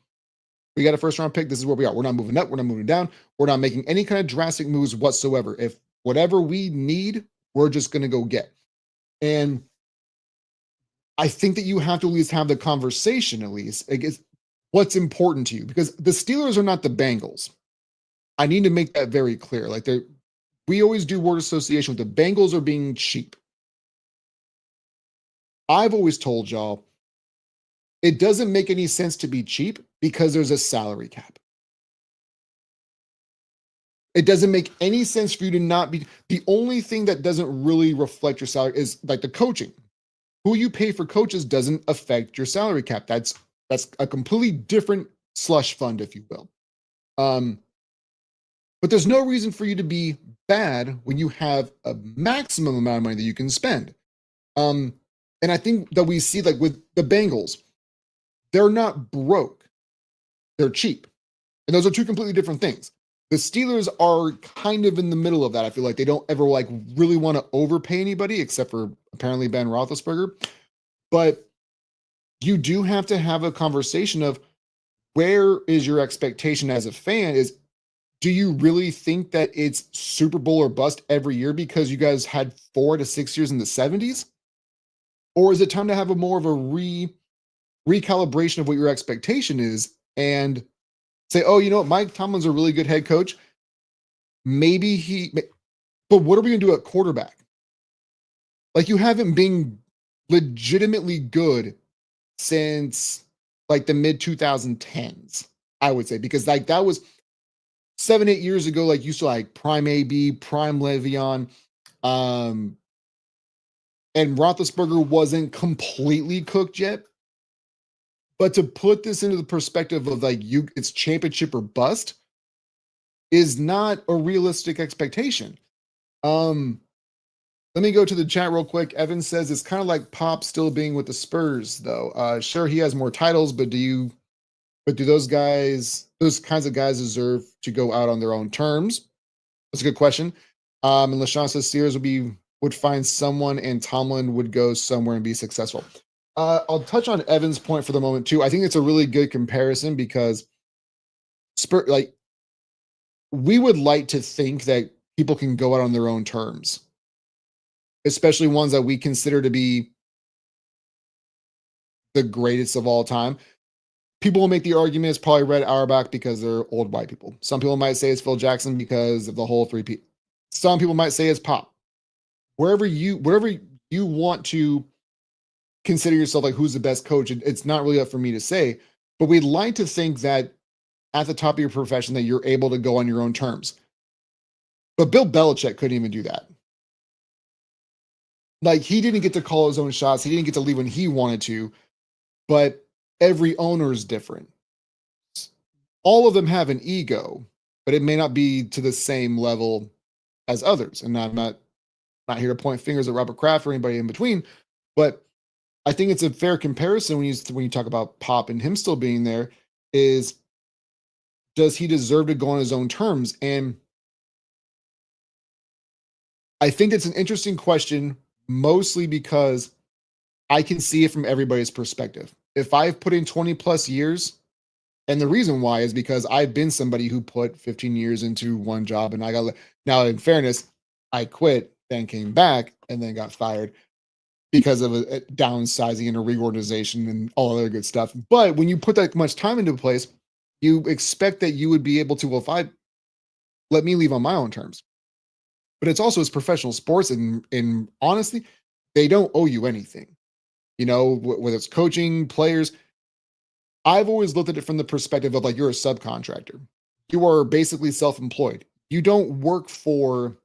we got a first round pick. This is where we are. We're not moving up. We're not moving down. We're not making any kind of drastic moves whatsoever. If whatever we need, we're just going to go get. And I think that you have to at least have the conversation, at least, I guess, what's important to you, because the Steelers are not the Bengals. I need to make that very clear. Like, we always do word association with the Bengals are being cheap. I've always told y'all it doesn't make any sense to be cheap because there's a salary cap. It doesn't make any sense for you to not be. The only thing that doesn't really reflect your salary is like the coaching. Who you pay for coaches doesn't affect your salary cap. That's a completely different slush fund, if you will. But there's no reason for you to be bad when you have a maximum amount of money that you can spend. And I think that we see, like with the Bengals, they're not broke. They're cheap. And those are two completely different things. The Steelers are kind of in the middle of that. I feel like they don't ever like really want to overpay anybody except for apparently Ben Roethlisberger. But you do have to have a conversation of where is your expectation as a fan is, do you really think that it's Super Bowl or bust every year because you guys had 4 to 6 years in the 70s? Or is it time to have a more of a recalibration of what your expectation is and say, oh, you know what, Mike Tomlin's a really good head coach. But what are we going to do at quarterback? Like, you haven't been legitimately good since like the mid 2010s, I would say, because like that was 7-8 years ago. Like, you saw like prime AB, prime Le'Veon, and Roethlisberger wasn't completely cooked yet. But to put this into the perspective of like it's championship or bust is not a realistic expectation. Let me go to the chat real quick. Evan says it's kind of like Pop still being with the Spurs, though. Sure, he has more titles, but do those kinds of guys deserve to go out on their own terms? That's a good question. And LaShawn says Sears would find someone and Tomlin would go somewhere and be successful. I'll touch on Evan's point for the moment too. I think it's a really good comparison because we would like to think that people can go out on their own terms, especially ones that we consider to be the greatest of all time. People will make the argument it's probably Red Auerbach because they're old white people. Some people might say it's Phil Jackson because of the whole 3P. Some people might say it's Pop. Whatever you want to consider yourself, like who's the best coach, it's not really up for me to say, but we'd like to think that at the top of your profession that you're able to go on your own terms. But Bill Belichick couldn't even do that. Like, he didn't get to call his own shots. He didn't get to leave when he wanted to, but every owner is different. All of them have an ego, but it may not be to the same level as others. And I'm not here to point fingers at Robert Kraft or anybody in between, but I think it's a fair comparison when you talk about Pop and him still being there is, does he deserve to go on his own terms? And I think it's an interesting question, mostly because I can see it from everybody's perspective. If I've put in 20 plus years, and the reason why is because I've been somebody who put 15 years into one job and now in fairness, I quit, then came back and then got fired because of a downsizing and a reorganization and all other good stuff. But when you put that much time into place, you expect that you would be able to, well, if I let me leave on my own terms. But it's also, it's professional sports, and honestly, they don't owe you anything. You know, whether it's coaching, players. I've always looked at it from the perspective of like, you're a subcontractor. You are basically self-employed. you don't work for,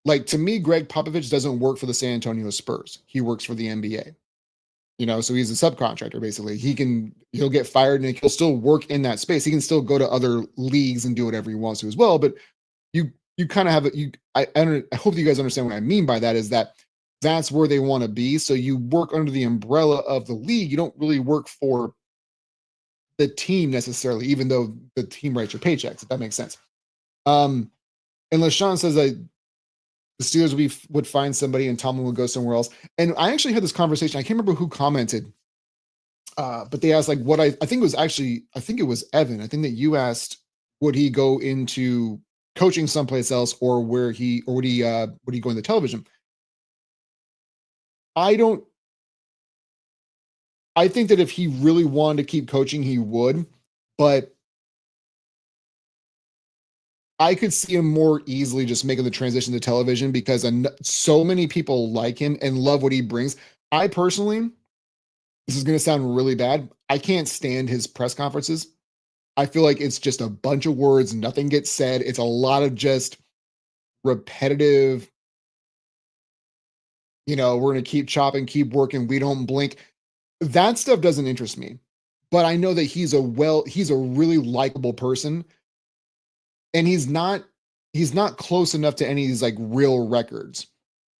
like, to me, Greg Popovich doesn't work for the San Antonio Spurs. He works for the NBA. So he's a subcontractor basically. He'll get fired and he'll still work in that space. He can still go to other leagues and do whatever he wants to as well. But you kind of have it. I hope that you guys understand what I mean by that is that that's where they want to be. So you work under the umbrella of the league. You don't really work for the team necessarily, even though the team writes your paychecks, if that makes sense. And LaShawn says that the Steelers would find somebody and Tomlin would go somewhere else. And I actually had this conversation. I can't remember who commented, but they asked like what I think it was Evan. I think that you asked, would he go into coaching someplace else or would he go into television? I think that if he really wanted to keep coaching, he would, but I could see him more easily just making the transition to television because so many people like him and love what he brings. I personally, this is going to sound really bad, I can't stand his press conferences. I feel like it's just a bunch of words, nothing gets said. It's a lot of just repetitive, we're going to keep chopping, keep working, we don't blink. That stuff doesn't interest me. But I know that he's a really likable person. And he's not close enough to any of these like real records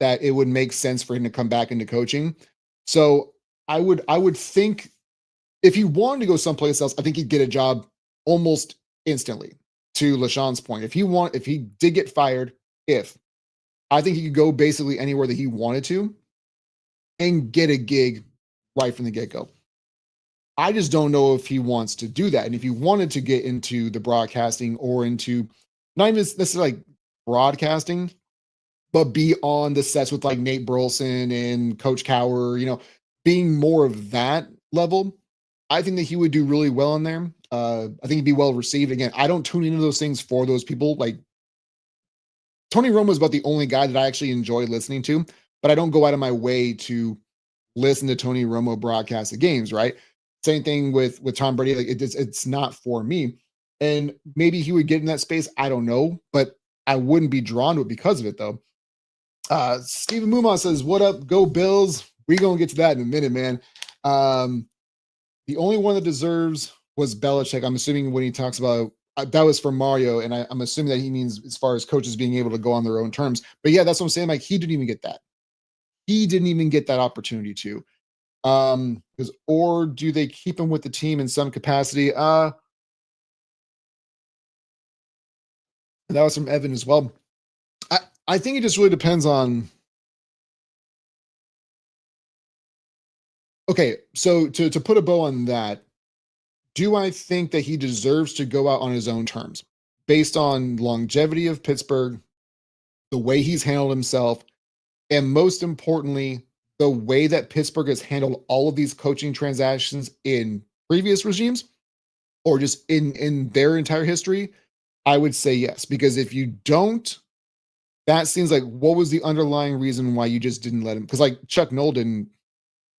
that it would make sense for him to come back into coaching. So I would think if he wanted to go someplace else, I think he'd get a job almost instantly. To LaShawn's point, if he did get fired, I think he could go basically anywhere that he wanted to and get a gig right from the get-go. I just don't know if he wants to do that. And if he wanted to get into the broadcasting or into not even necessarily like broadcasting, but be on the sets with like Nate Burleson and Coach Cower, being more of that level, I think that he would do really well in there. I think he'd be well received. Again, I don't tune into those things for those people. Like Tony Romo is about the only guy that I actually enjoy listening to, but I don't go out of my way to listen to Tony Romo broadcast the games, right? Same thing with Tom Brady. Like it's not for me. And maybe he would get in that space. I don't know, but I wouldn't be drawn to it because of it though. Stephen Mumon says, "What up? Go Bills." We're gonna get to that in a minute, man. The only one that deserves was Belichick. I'm assuming when he talks about that was for Mario, and I'm assuming that he means as far as coaches being able to go on their own terms. But yeah, that's what I'm saying. Like he didn't even get that. He didn't even get that opportunity to. Or do they keep him with the team in some capacity? That was from Evan as well. I think it just really depends on. Okay, so to put a bow on that, do I think that he deserves to go out on his own terms based on longevity of Pittsburgh, the way he's handled himself, and most importantly, the way that Pittsburgh has handled all of these coaching transactions in previous regimes or just in their entire history? I would say yes, because if you don't, that seems like what was the underlying reason why you just didn't let him? Because like Chuck Noll didn't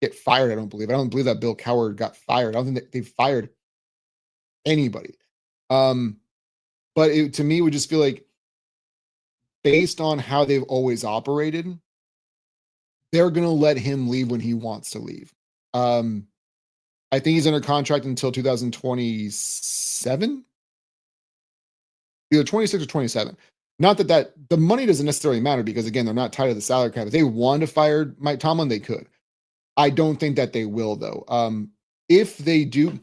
get fired, I don't believe. I don't believe that Bill Cowher got fired. I don't think that they fired anybody. But to me, it would just feel like based on how they've always operated, they're going to let him leave when he wants to leave. I think he's under contract until 2027, either 26 or 27. Not that the money doesn't necessarily matter because again, they're not tied to the salary cap. If they wanted to fire Mike Tomlin, they could. I don't think that they will though. If they do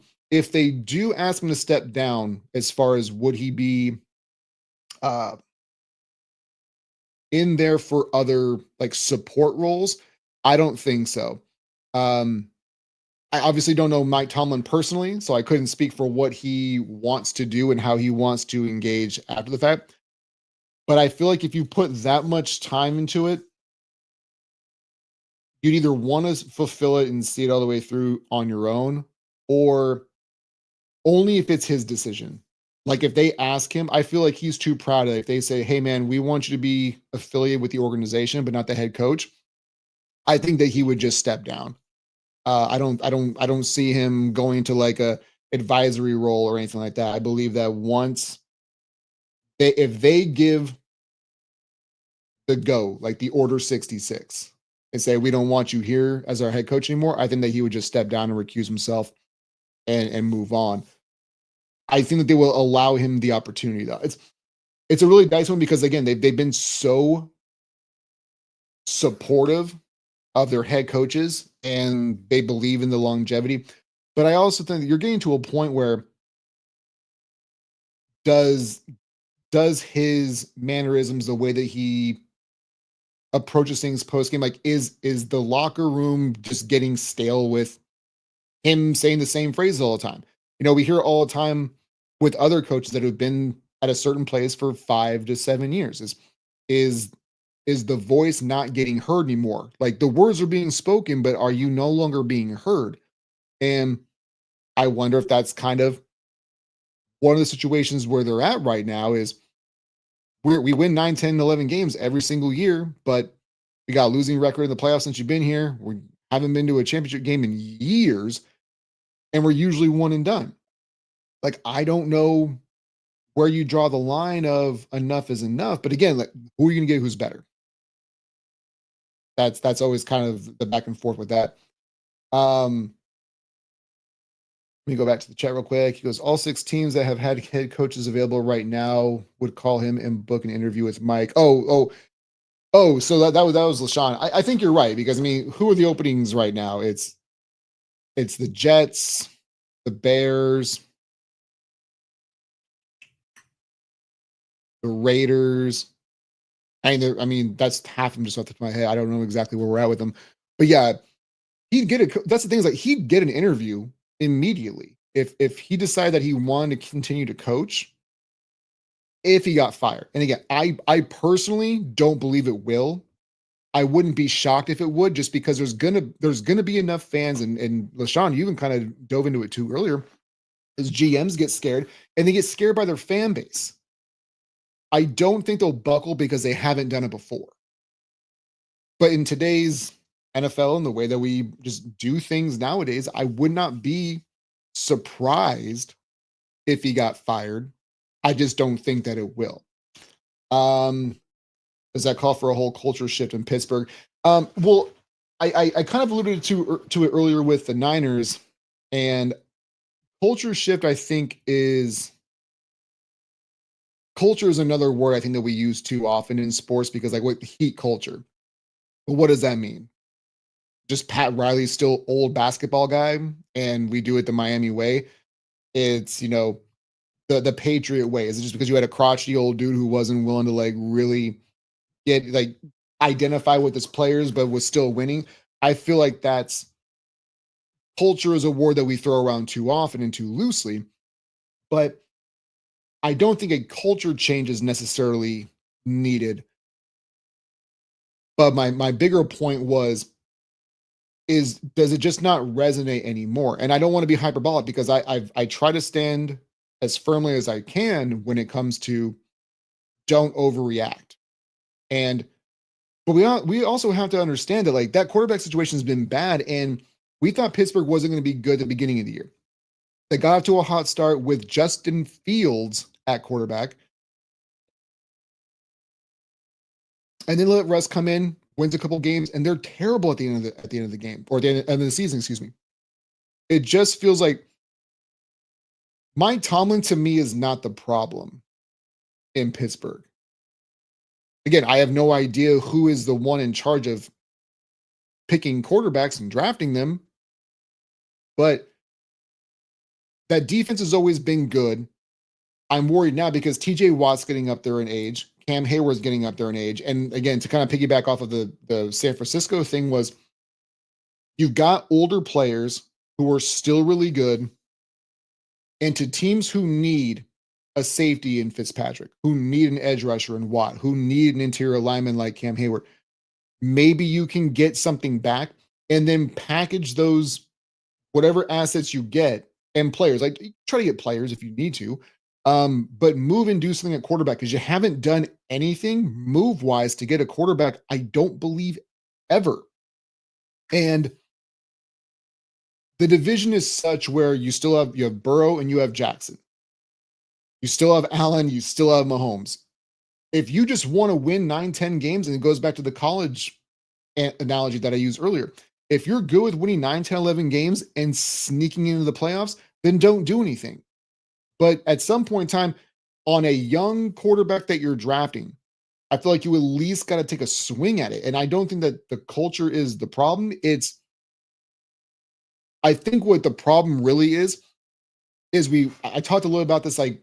ask him to step down, as far as would he be in there for other like support roles, I don't think so. I obviously don't know Mike Tomlin personally, so I couldn't speak for what he wants to do and how he wants to engage after the fact. But I feel like if you put that much time into it, you'd either want to fulfill it and see it all the way through on your own, or only if it's his decision. Like if they ask him, I feel like he's too proud of it. If they say, "Hey man, we want you to be affiliated with the organization, but not the head coach," I think that he would just step down. I don't see him going to like a advisory role or anything like that. I believe that once if they give the go, like the order 66, and say, we don't want you here as our head coach anymore, I think that he would just step down and recuse himself and move on. I think that they will allow him the opportunity though. It's a really nice one because again, they've been so supportive of their head coaches and they believe in the longevity. But I also think that you're getting to a point where does does his mannerisms, the way that he approaches things post game, like is the locker room just getting stale with him saying the same phrases all the time? You know, we hear all the time with other coaches that have been at a certain place for 5 to 7 years. Is is the voice not getting heard anymore? Like the words are being spoken, but are you no longer being heard? And I wonder if that's kind of one of the situations where they're at right now is we win 9, 10, 11 games every single year, but we got a losing record in the playoffs since you've been here. We haven't been to a championship game in years, and we're usually one and done. Like, I don't know where you draw the line of enough is enough. But again, like who are you gonna get who's better? That's always kind of the back and forth with that. Let me go back to the chat real quick. He goes, all 6 teams that have had head coaches available right now would call him and book an interview with Mike. Oh, so that was LaShawn. I think you're right because I mean, who are the openings right now? It's the Jets, the Bears, the Raiders. I mean, that's half of them just off the top of my head. I don't know exactly where we're at with them, but yeah, he'd get it. That's the thing is like he'd get an interview immediately if he decided that he wanted to continue to coach. If he got fired, and again, I personally don't believe it will. I wouldn't be shocked if it would, just because there's gonna be enough fans, and LaShawn, you even kind of dove into it too earlier. Is GMs get scared and they get scared by their fan base. I don't think they'll buckle because they haven't done it before. But in today's NFL and the way that we just do things nowadays, I would not be surprised if he got fired. I just don't think that it will. Um, does that call for a whole culture shift in Pittsburgh? Well, I kind of alluded to it earlier with the Niners, and culture shift. I think is culture is another word I think that we use too often in sports because like what heat culture. But what does that mean? Just Pat Riley's still old basketball guy, and we do it the Miami way. It's the Patriot way. Is it just because you had a crotchety old dude who wasn't willing to like really get like identify with his players but was still winning? I feel like that's culture is a word that we throw around too often and too loosely, but I don't think a culture change is necessarily needed. But my bigger point was is does it just not resonate anymore? And I don't want to be hyperbolic because I try to stand as firmly as I can when it comes to don't overreact. And but we also have to understand that like that quarterback situation has been bad, and we thought Pittsburgh wasn't going to be good at the beginning of the year. They got off to a hot start with Justin Fields at quarterback, and then let Russ come in, wins a couple games, and they're terrible at the end of the game or at the end of the season. Excuse me. It just feels like Mike Tomlin to me is not the problem in Pittsburgh. Again, I have no idea who is the one in charge of picking quarterbacks and drafting them, but that defense has always been good. I'm worried now because TJ Watt's getting up there in age. Cam Hayward's getting up there in age. And again, to kind of piggyback off of the San Francisco thing was you've got older players who are still really good. And to teams who need a safety in Fitzpatrick, who need an edge rusher in Watt, who need an interior lineman like Cam Hayward, maybe you can get something back and then package those whatever assets you get and players. Like try to get players if you need to, but move and do something at quarterback because you haven't done anything move wise to get a quarterback. I don't believe ever. And the division is such where you have Burrow and you have Jackson. You still have Allen, you still have Mahomes. If you just want to win 9, 10 games, and it goes back to the college analogy that I used earlier, if you're good with winning 9, 10, 11 games and sneaking into the playoffs, then don't do anything. But at some point in time, on a young quarterback that you're drafting, I feel like you at least got to take a swing at it. And I don't think that the culture is the problem. I think what the problem really is I talked a little about this, like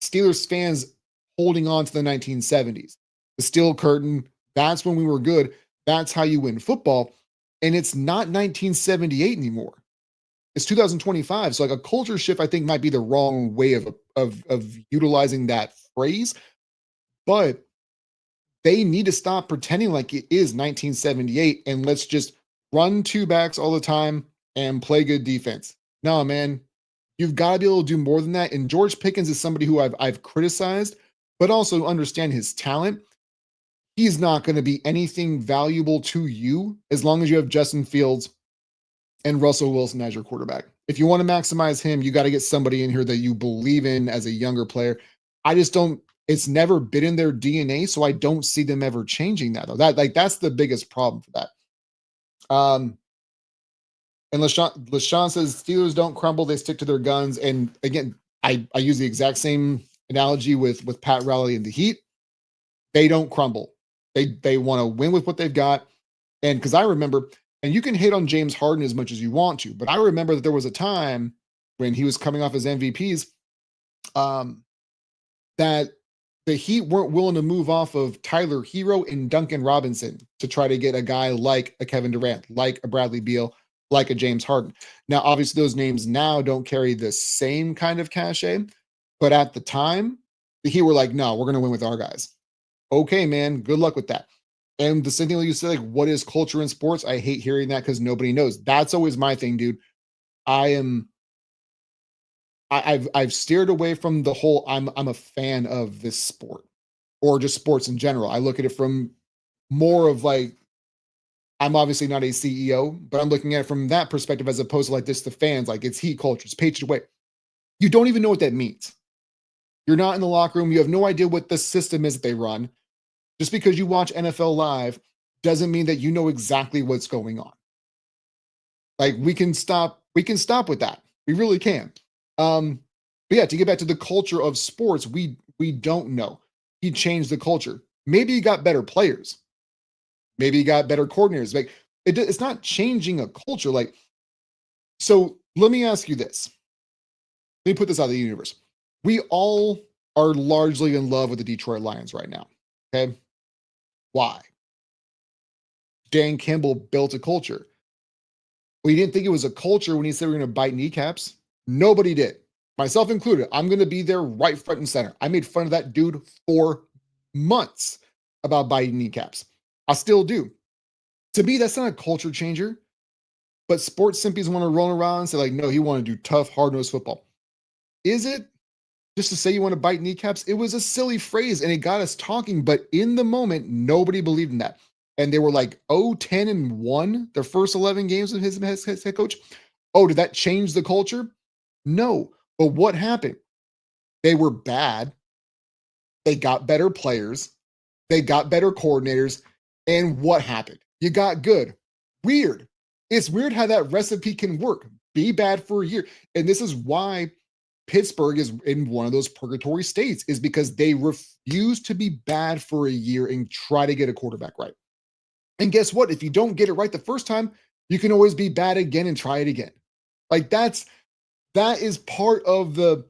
Steelers fans holding on to the 1970s, the steel curtain. That's when we were good. That's how you win football. And it's not 1978 anymore. It's 2025. So like a culture shift, I think might be the wrong way of utilizing that phrase. But they need to stop pretending like it is 1978 and let's just run two backs all the time and play good defense. No, man, you've got to be able to do more than that. And George Pickens is somebody who I've criticized, but also understand his talent. He's not going to be anything valuable to you as long as you have Justin Fields and Russell Wilson as your quarterback. If you want to maximize him, you got to get somebody in here that you believe in as a younger player. I just don't, it's never been in their DNA, so I don't see them ever changing that though. That's the biggest problem for that. And LaShawn says Steelers don't crumble, they stick to their guns. And again, I use the exact same analogy with Pat Riley and the Heat. They don't crumble. They want to win with what they've got. And because I remember, and you can hate on James Harden as much as you want to, but I remember that there was a time when he was coming off his MVPs, that the Heat weren't willing to move off of Tyler Hero and Duncan Robinson to try to get a guy like a Kevin Durant, like a Bradley Beal, like a James Harden. Now, obviously, those names now don't carry the same kind of cachet, but at the time, the Heat were like, no, we're going to win with our guys. Okay, man, good luck with that. And the same thing you said, like, what is culture in sports? I hate hearing that because nobody knows. That's always my thing, dude. I've steered away from the whole I'm a fan of this sport or just sports in general. I look at it from more of like, I'm obviously not a CEO, but I'm looking at it from that perspective as opposed to like this, the fans, like it's heat culture, it's Patriot way. You don't even know what that means. You're not in the locker room. You have no idea what the system is that they run. Just because you watch NFL Live doesn't mean that you know exactly what's going on. Like we can stop with that. We really can. But yeah, to get back to the culture of sports, we don't know. He changed the culture. Maybe he got better players. Maybe he got better coordinators. Like it's not changing a culture. Like, so let me ask you this. Let me put this out of the universe. We all are largely in love with the Detroit Lions right now. Okay. Why? Dan Campbell built a culture. We didn't think it was a culture when he said we're going to bite kneecaps. Nobody did, myself included. I'm going to be there right front and center. I made fun of that dude for months about biting kneecaps. I still do. To me, that's not a culture changer. But sports simpies want to roll around and say, like, no, he want to do tough, hard-nosed football. Is it? Just to say you want to bite kneecaps? It was a silly phrase, and it got us talking. But in the moment, nobody believed in that. And they were like 0-10-1 their first 11 games of his head coach. Oh, did that change the culture? No. But what happened? They were bad. They got better players. They got better coordinators. And what happened? You got good. Weird. It's weird how that recipe can work. Be bad for a year. And this is why Pittsburgh is in one of those purgatory states, is because they refuse to be bad for a year and try to get a quarterback right. And guess what? If you don't get it right the first time, you can always be bad again and try it again. Like that is part of the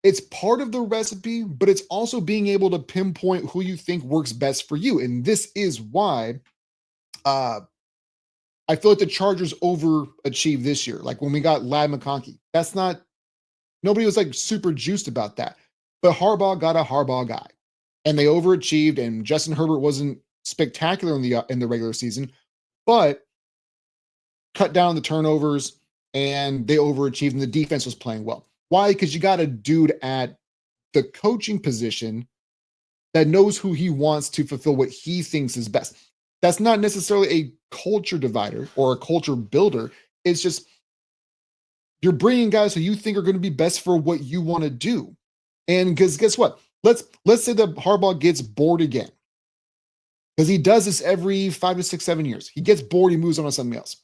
recipe, but it's also being able to pinpoint who you think works best for you. And this is why I feel like the Chargers overachieved this year. Like when we got Ladd McConkey, nobody was like super juiced about that. But Harbaugh got a Harbaugh guy, and they overachieved. And Justin Herbert wasn't spectacular in the regular season, but cut down the turnovers, and they overachieved. And the defense was playing well. Why? Because you got a dude at the coaching position that knows who he wants to fulfill what he thinks is best. That's not necessarily a culture divider or a culture builder. It's just you're bringing guys who you think are going to be best for what you want to do. And because guess what? Let's say that Harbaugh gets bored again. Because he does this every 5 to 6, 7 years. He gets bored, he moves on to something else.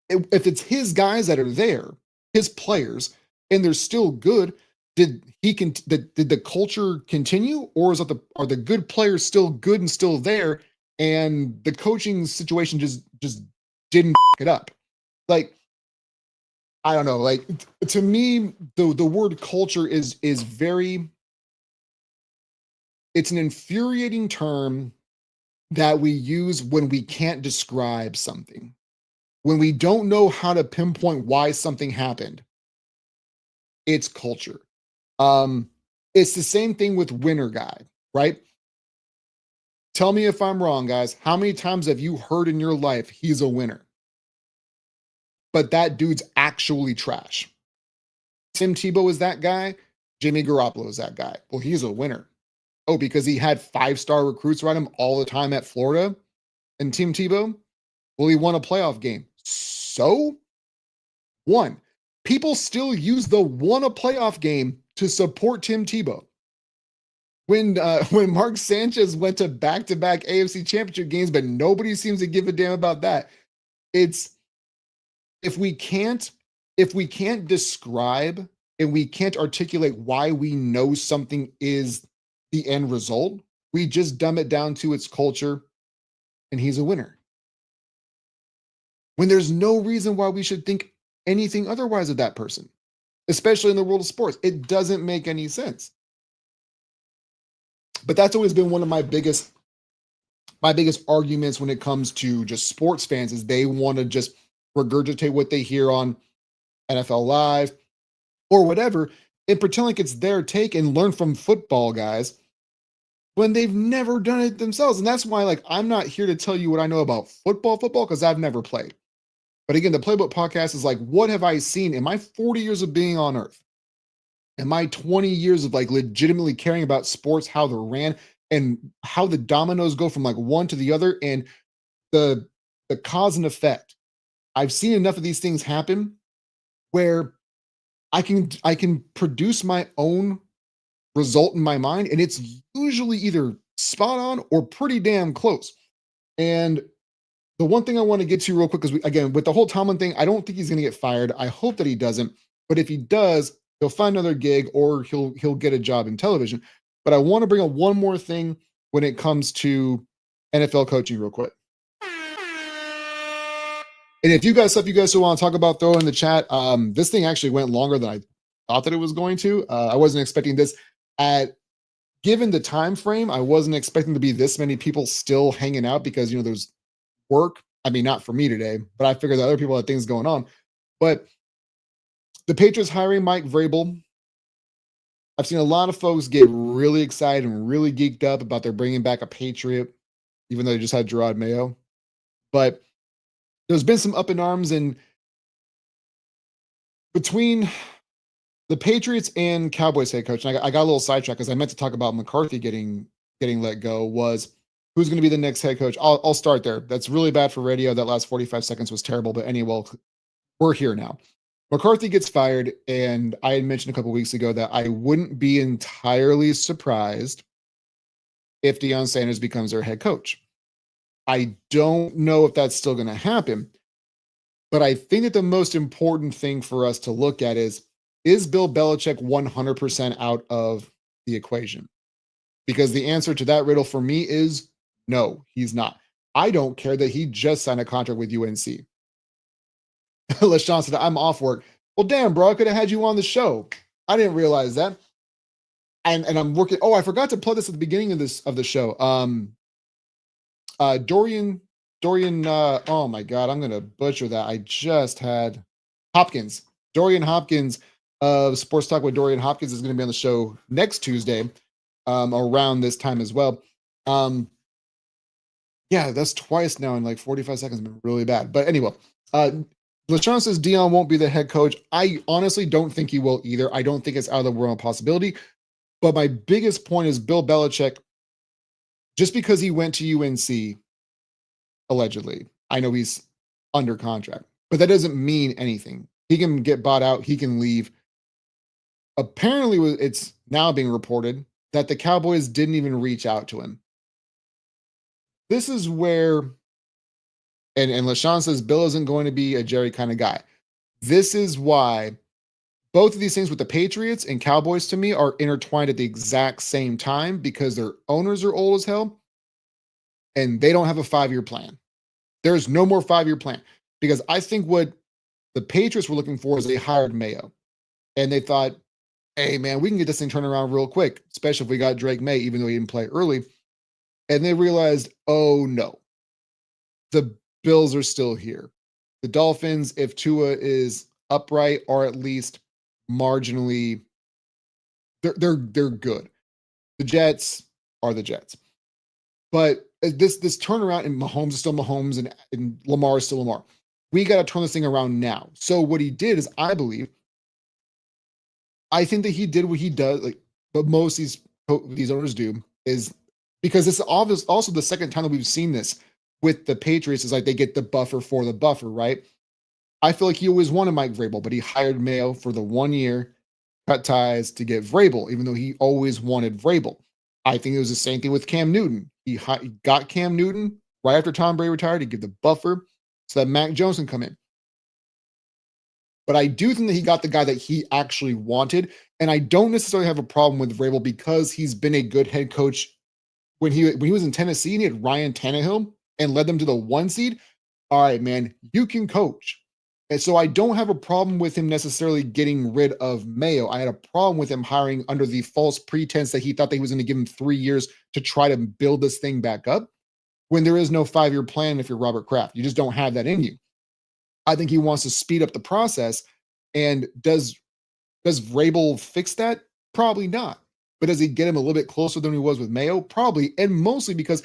If it's his guys that are there, his players, and they're still good, did the culture continue, or is that are the good players still good and still there, and the coaching situation just didn't it up? Like, I don't know. Like, to me, the word culture is very, it's an infuriating term that we use when we can't describe something, when we don't know how to pinpoint why something happened. It's culture. Um, it's the same thing with winner guy, right? Tell me if I'm wrong, guys. How many times have you heard in your life he's a winner, but that dude's actually trash? Tim Tebow is that guy. Jimmy Garoppolo is that guy. Well, he's a winner. Oh, because he had 5-star recruits around him all the time at Florida and Tim Tebow? Well, he won a playoff game. So, one, people still use the won a playoff game to support Tim Tebow. When Mark Sanchez went to back-to-back AFC Championship games, but nobody seems to give a damn about that. It's if we can't describe and we can't articulate why we know something is the end result, we just dumb it down to its culture, and he's a winner. When there's no reason why we should think anything otherwise of that person, especially in the world of sports. It doesn't make any sense. But that's always been one of my biggest arguments when it comes to just sports fans is they want to just regurgitate what they hear on NFL Live or whatever and pretend like it's their take and learn from football guys when they've never done it themselves. And that's why, like, I'm not here to tell you what I know about football, because I've never played. But again, the Playbook podcast is like, what have I seen in my 40 years of being on Earth? And my 20 years of like legitimately caring about sports, how they're ran and how the dominoes go from like one to the other and the cause and effect. I've seen enough of these things happen where I can produce my own result in my mind, and it's usually either spot on or pretty damn close. And the one thing I want to get to real quick is, again, with the whole Tomlin thing, I don't think he's going to get fired. I hope that he doesn't. But if he does, he'll find another gig or he'll get a job in television. But I want to bring up one more thing when it comes to NFL coaching real quick. And if you guys still want to talk about, throw in the chat. This thing actually went longer than I thought that it was going to. I wasn't expecting this. Given the time frame, I wasn't expecting to be this many people still hanging out because, there's work. I mean, not for me today, but I figured that other people had things going on. But the Patriots hiring Mike Vrabel, I've seen a lot of folks get really excited and really geeked up about their bringing back a Patriot, even though they just had Gerard Mayo. But there's been some up in arms, and between the Patriots and Cowboys head coach, and I got a little sidetracked because I meant to talk about McCarthy getting let go, was who's going to be the next head coach. I'll start there. That's really bad for radio. That last 45 seconds was terrible, but anyway, we're here now. McCarthy gets fired, and I had mentioned a couple weeks ago that I wouldn't be entirely surprised if Deion Sanders becomes their head coach. I don't know if that's still going to happen, but I think that the most important thing for us to look at is Bill Belichick 100% out of the equation? Because the answer to that riddle for me is no, he's not. I don't care that he just signed a contract with UNC. LaShawn said, I'm off work. Well, damn, bro, I could have had you on the show. I didn't realize that. And I'm working. Oh, I forgot to plug this at the beginning of the show. Dorian, oh my God, I'm gonna butcher that. I just had Hopkins. Dorian Hopkins of Sports Talk with Dorian Hopkins is gonna be on the show next Tuesday, around this time as well. Yeah, that's twice now in like 45 seconds. Been really bad. But anyway, LaShawn says Deion won't be the head coach. I honestly don't think he will either. I don't think it's out of the realm of possibility. But my biggest point is Bill Belichick, just because he went to UNC, allegedly, I know he's under contract, but that doesn't mean anything. He can get bought out. He can leave. Apparently, it's now being reported that the Cowboys didn't even reach out to him. This is where, and LaShawn says Bill isn't going to be a Jerry kind of guy. This is why both of these things with the Patriots and Cowboys to me are intertwined at the exact same time because their owners are old as hell and they don't have a 5-year plan. There's no more 5-year plan because I think what the Patriots were looking for is they hired Mayo and they thought, hey, man, we can get this thing turned around real quick, especially if we got Drake May, even though he didn't play early. And they realized, oh, no, the Bills are still here. The Dolphins, if Tua is upright or at least marginally, they're good. The Jets are the Jets. But this turnaround, and Mahomes is still Mahomes and Lamar is still Lamar. We got to turn this thing around now. So what he did is, I think that he did what he does, like, but most these owners do, is because it's obvious. Also, the second time that we've seen this with the Patriots is like they get the buffer for the buffer, right? I feel like he always wanted Mike Vrabel, but he hired Mayo for the 1 year, cut ties to get Vrabel, even though he always wanted Vrabel. I think it was the same thing with Cam Newton. He got Cam Newton right after Tom Brady retired to give the buffer so that Mac Jones can come in. But I do think that he got the guy that he actually wanted. And I don't necessarily have a problem with Vrabel because he's been a good head coach. When he was in Tennessee and he had Ryan Tannehill and led them to the 1 seed, all right, man, you can coach. And so I don't have a problem with him necessarily getting rid of Mayo. I had a problem with him hiring under the false pretense that he thought that he was going to give him 3 years to try to build this thing back up when there is no 5-year plan if you're Robert Kraft. You just don't have that in you. I think he wants to speed up the process. And does Vrabel fix that? Probably not. But does he get him a little bit closer than he was with Mayo? Probably. And mostly because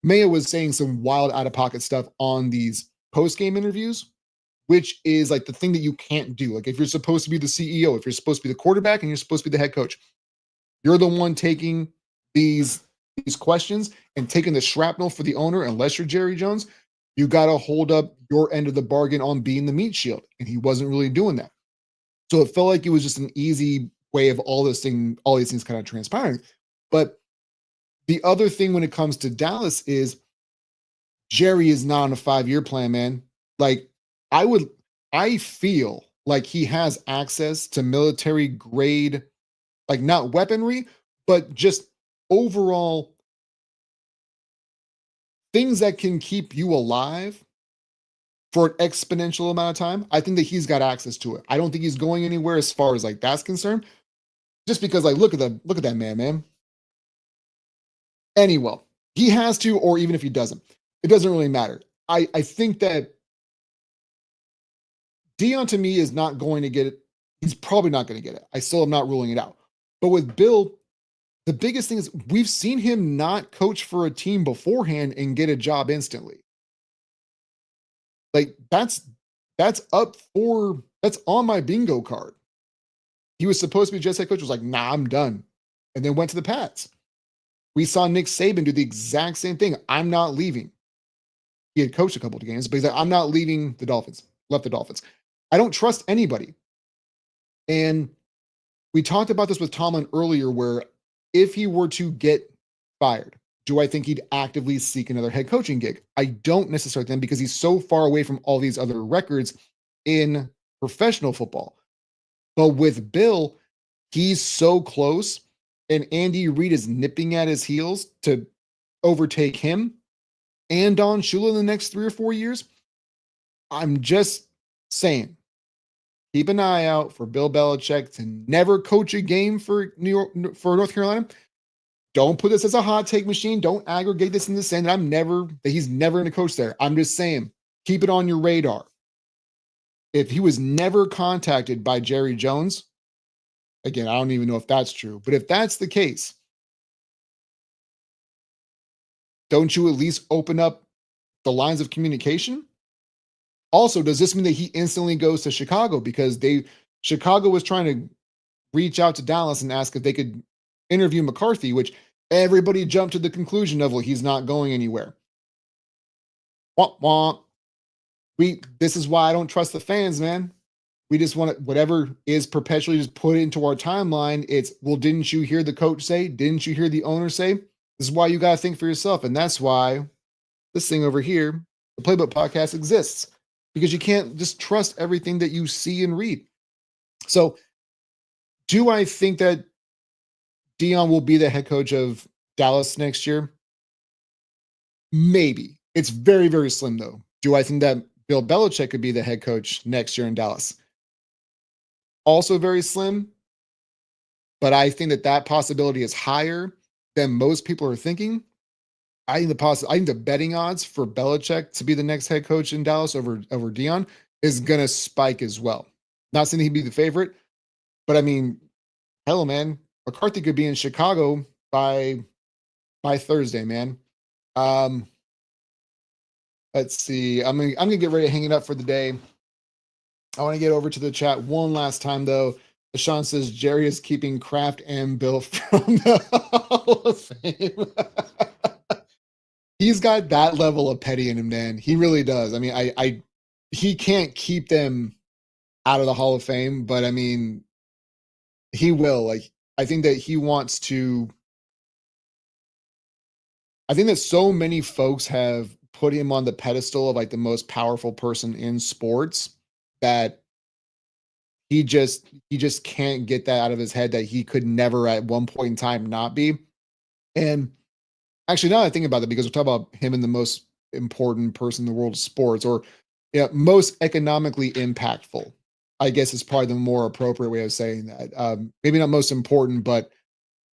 Mayo was saying some wild out-of-pocket stuff on these post-game interviews, which is like the thing that you can't do. Like if you're supposed to be the CEO, if you're supposed to be the quarterback and you're supposed to be the head coach, you're the one taking these questions and taking the shrapnel for the owner, unless you're Jerry Jones, you got to hold up your end of the bargain on being the meat shield. And he wasn't really doing that. So it felt like it was just an easy way of all these things kind of transpiring. But the other thing when it comes to Dallas is Jerry is not on a 5-year plan, man. Like I feel like he has access to military grade, like not weaponry, but just overall things that can keep you alive for an exponential amount of time. I think that he's got access to it. I don't think he's going anywhere as far as like that's concerned. Just because like look at that man. Anyway, he has to, or even if he doesn't, it doesn't really matter. I think that Dion to me is not going to get it. He's probably not going to get it. I still am not ruling it out. But with Bill, the biggest thing is we've seen him not coach for a team beforehand and get a job instantly. Like that's on my bingo card. He was supposed to be Jets head coach, was like, nah, I'm done. And then went to the Pats. We saw Nick Saban do the exact same thing. I'm not leaving. He had coached a couple of games, but he's like, I'm not leaving the Dolphins. Left the Dolphins. I don't trust anybody. And we talked about this with Tomlin earlier, where if he were to get fired, do I think he'd actively seek another head coaching gig? I don't necessarily think, because he's so far away from all these other records in professional football. But with Bill, he's so close, and Andy Reid is nipping at his heels to overtake him and Don Shula in the next 3 or 4 years. I'm just saying, keep an eye out for Bill Belichick to never coach a game for North Carolina. Don't put this as a hot take machine. Don't aggregate this in the sense that he's never going to coach there. I'm just saying, keep it on your radar. If he was never contacted by Jerry Jones, again, I don't even know if that's true, but if that's the case, don't you at least open up the lines of communication? Also, does this mean that he instantly goes to Chicago? Because Chicago was trying to reach out to Dallas and ask if they could interview McCarthy, which everybody jumped to the conclusion of, well, he's not going anywhere. Womp womp. This is why I don't trust the fans, man. We just want to, whatever is perpetually just put into our timeline. It's, well, didn't you hear the coach say? Didn't you hear the owner say? This is why you got to think for yourself. And that's why this thing over here, the Playbook Podcast, exists, because you can't just trust everything that you see and read. So, do I think that Dion will be the head coach of Dallas next year? Maybe. It's very, very slim, though. Do I think that Bill Belichick could be the head coach next year in Dallas? Also very slim, but I think that that possibility is higher than most people are thinking. I think the betting odds for Belichick to be the next head coach in Dallas over Dion is gonna spike as well. Not saying he'd be the favorite, but I mean, hell, man, McCarthy could be in Chicago by Thursday, man. Um, let's see. I'm gonna get ready to hang it up for the day. I want to get over to the chat one last time though. Sean says Jerry is keeping Kraft and Bill from the Hall of Fame. He's got that level of petty in him, man. He really does. I mean, he can't keep them out of the Hall of Fame, but I mean, he will. Like, I think that he wants to. I think that so many folks have put him on the pedestal of like the most powerful person in sports that he just can't get that out of his head that he could never at one point in time not be. And actually, now that I think about it, because we're talking about him and the most important person in the world of sports, or most economically impactful, I guess is probably the more appropriate way of saying that. Maybe not most important, but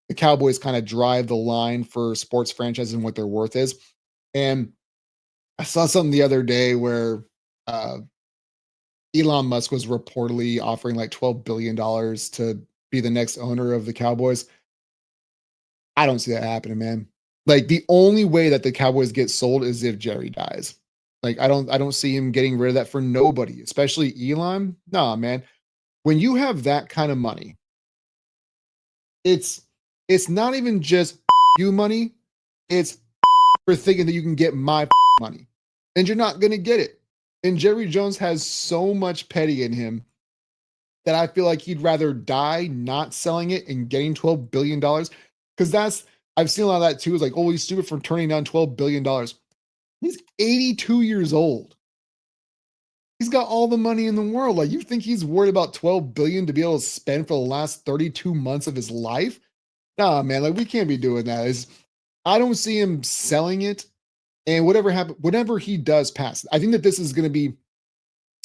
the Cowboys kind of drive the line for sports franchises and what their worth is. And I saw something the other day where uh, Elon Musk was reportedly offering like $12 billion to be the next owner of the Cowboys. I don't see that happening, man. Like, the only way that the Cowboys get sold is if Jerry dies. Like, I don't see him getting rid of that for nobody, especially Elon. Nah, man. When you have that kind of money, it's it's not even just you money, it's for thinking that you can get my money. And you're not going to get it. And Jerry Jones has so much petty in him that I feel like he'd rather die not selling it and getting $12 billion. Because I've seen a lot of that too. Is like, oh, he's stupid for turning down $12 billion. He's 82 years old. He's got all the money in the world. Like, you think he's worried about 12 billion to be able to spend for the last 32 months of his life? Nah, man, like, we can't be doing that. I don't see him selling it. And whatever happens, whenever he does pass, I think that this is going to be,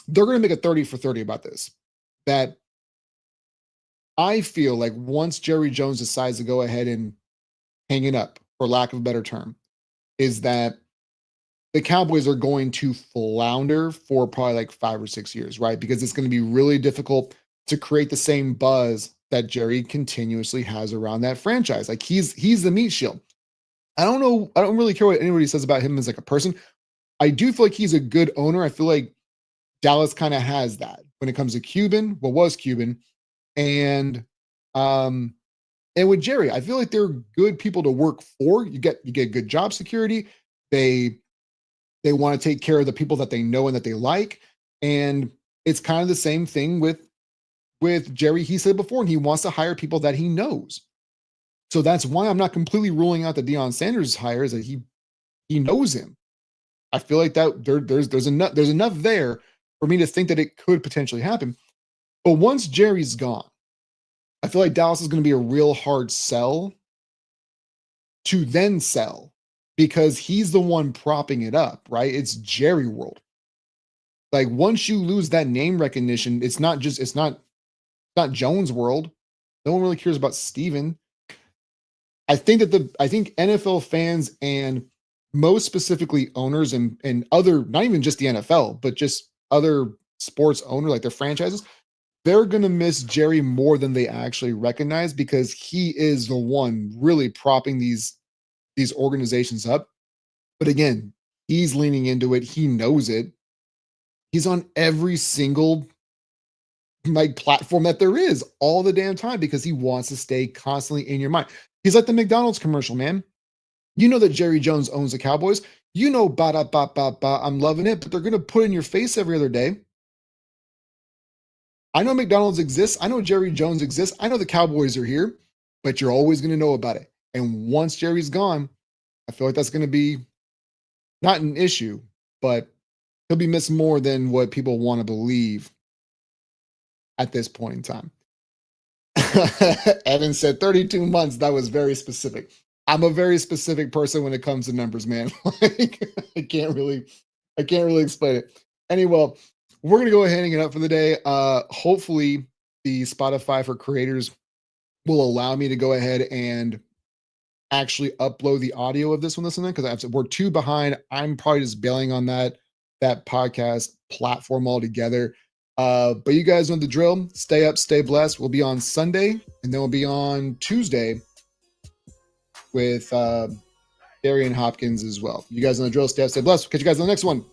they're going to make a 30 for 30 about this. That I feel like once Jerry Jones decides to go ahead and hang it up, for lack of a better term, is that the Cowboys are going to flounder for probably like 5 or 6 years, right? Because it's going to be really difficult to create the same buzz that Jerry continuously has around that franchise. Like, he's the meat shield. I don't know. I don't really care what anybody says about him as like a person. I do feel like he's a good owner. I feel like Dallas kind of has that when it comes to Cuban, what was Cuban, and um and with Jerry, I feel like they're good people to work for. You get good job security. They want to take care of the people that they know and that they like. And it's kind of the same thing with Jerry. He said before, and he wants to hire people that he knows. So that's why I'm not completely ruling out the Deion Sanders hire, is that he knows him. I feel like that there's enough there for me to think that it could potentially happen. But once Jerry's gone, I feel like Dallas is going to be a real hard sell to then sell, because he's the one propping it up, right? It's Jerry World. Like, once you lose that name recognition, it's not Jones World. No one really cares about Steven. I think NFL fans, and most specifically owners and other, not even just the NFL, but just other sports owners, like their franchises, they're going to miss Jerry more than they actually recognize, because he is the one really propping these organizations up. But again, he's leaning into it. He knows it. He's on every single like platform that there is all the damn time, because he wants to stay constantly in your mind. He's like the McDonald's commercial, man. You know that Jerry Jones owns the Cowboys. You know, ba da ba ba ba, I'm loving it, but they're going to put in your face every other day. I know McDonald's exists. I know Jerry Jones exists. I know the Cowboys are here, but you're always going to know about it. And once Jerry's gone, I feel like that's going to be not an issue, but he'll be missed more than what people want to believe at this point in time. Evan said 32 months. That was very specific. I'm a very specific person when it comes to numbers, man. Like, I can't really explain it. Anyway, we're gonna go ahead and get up for the day. Hopefully, the Spotify for creators will allow me to go ahead and actually upload the audio of this one listening because we're too behind. I'm probably just bailing on that podcast platform altogether. But you guys know the drill. Stay up, stay blessed. We'll be on Sunday, and then we'll be on Tuesday with Darian Hopkins as well. You guys know the drill. Stay up, stay blessed. Catch you guys on the next one.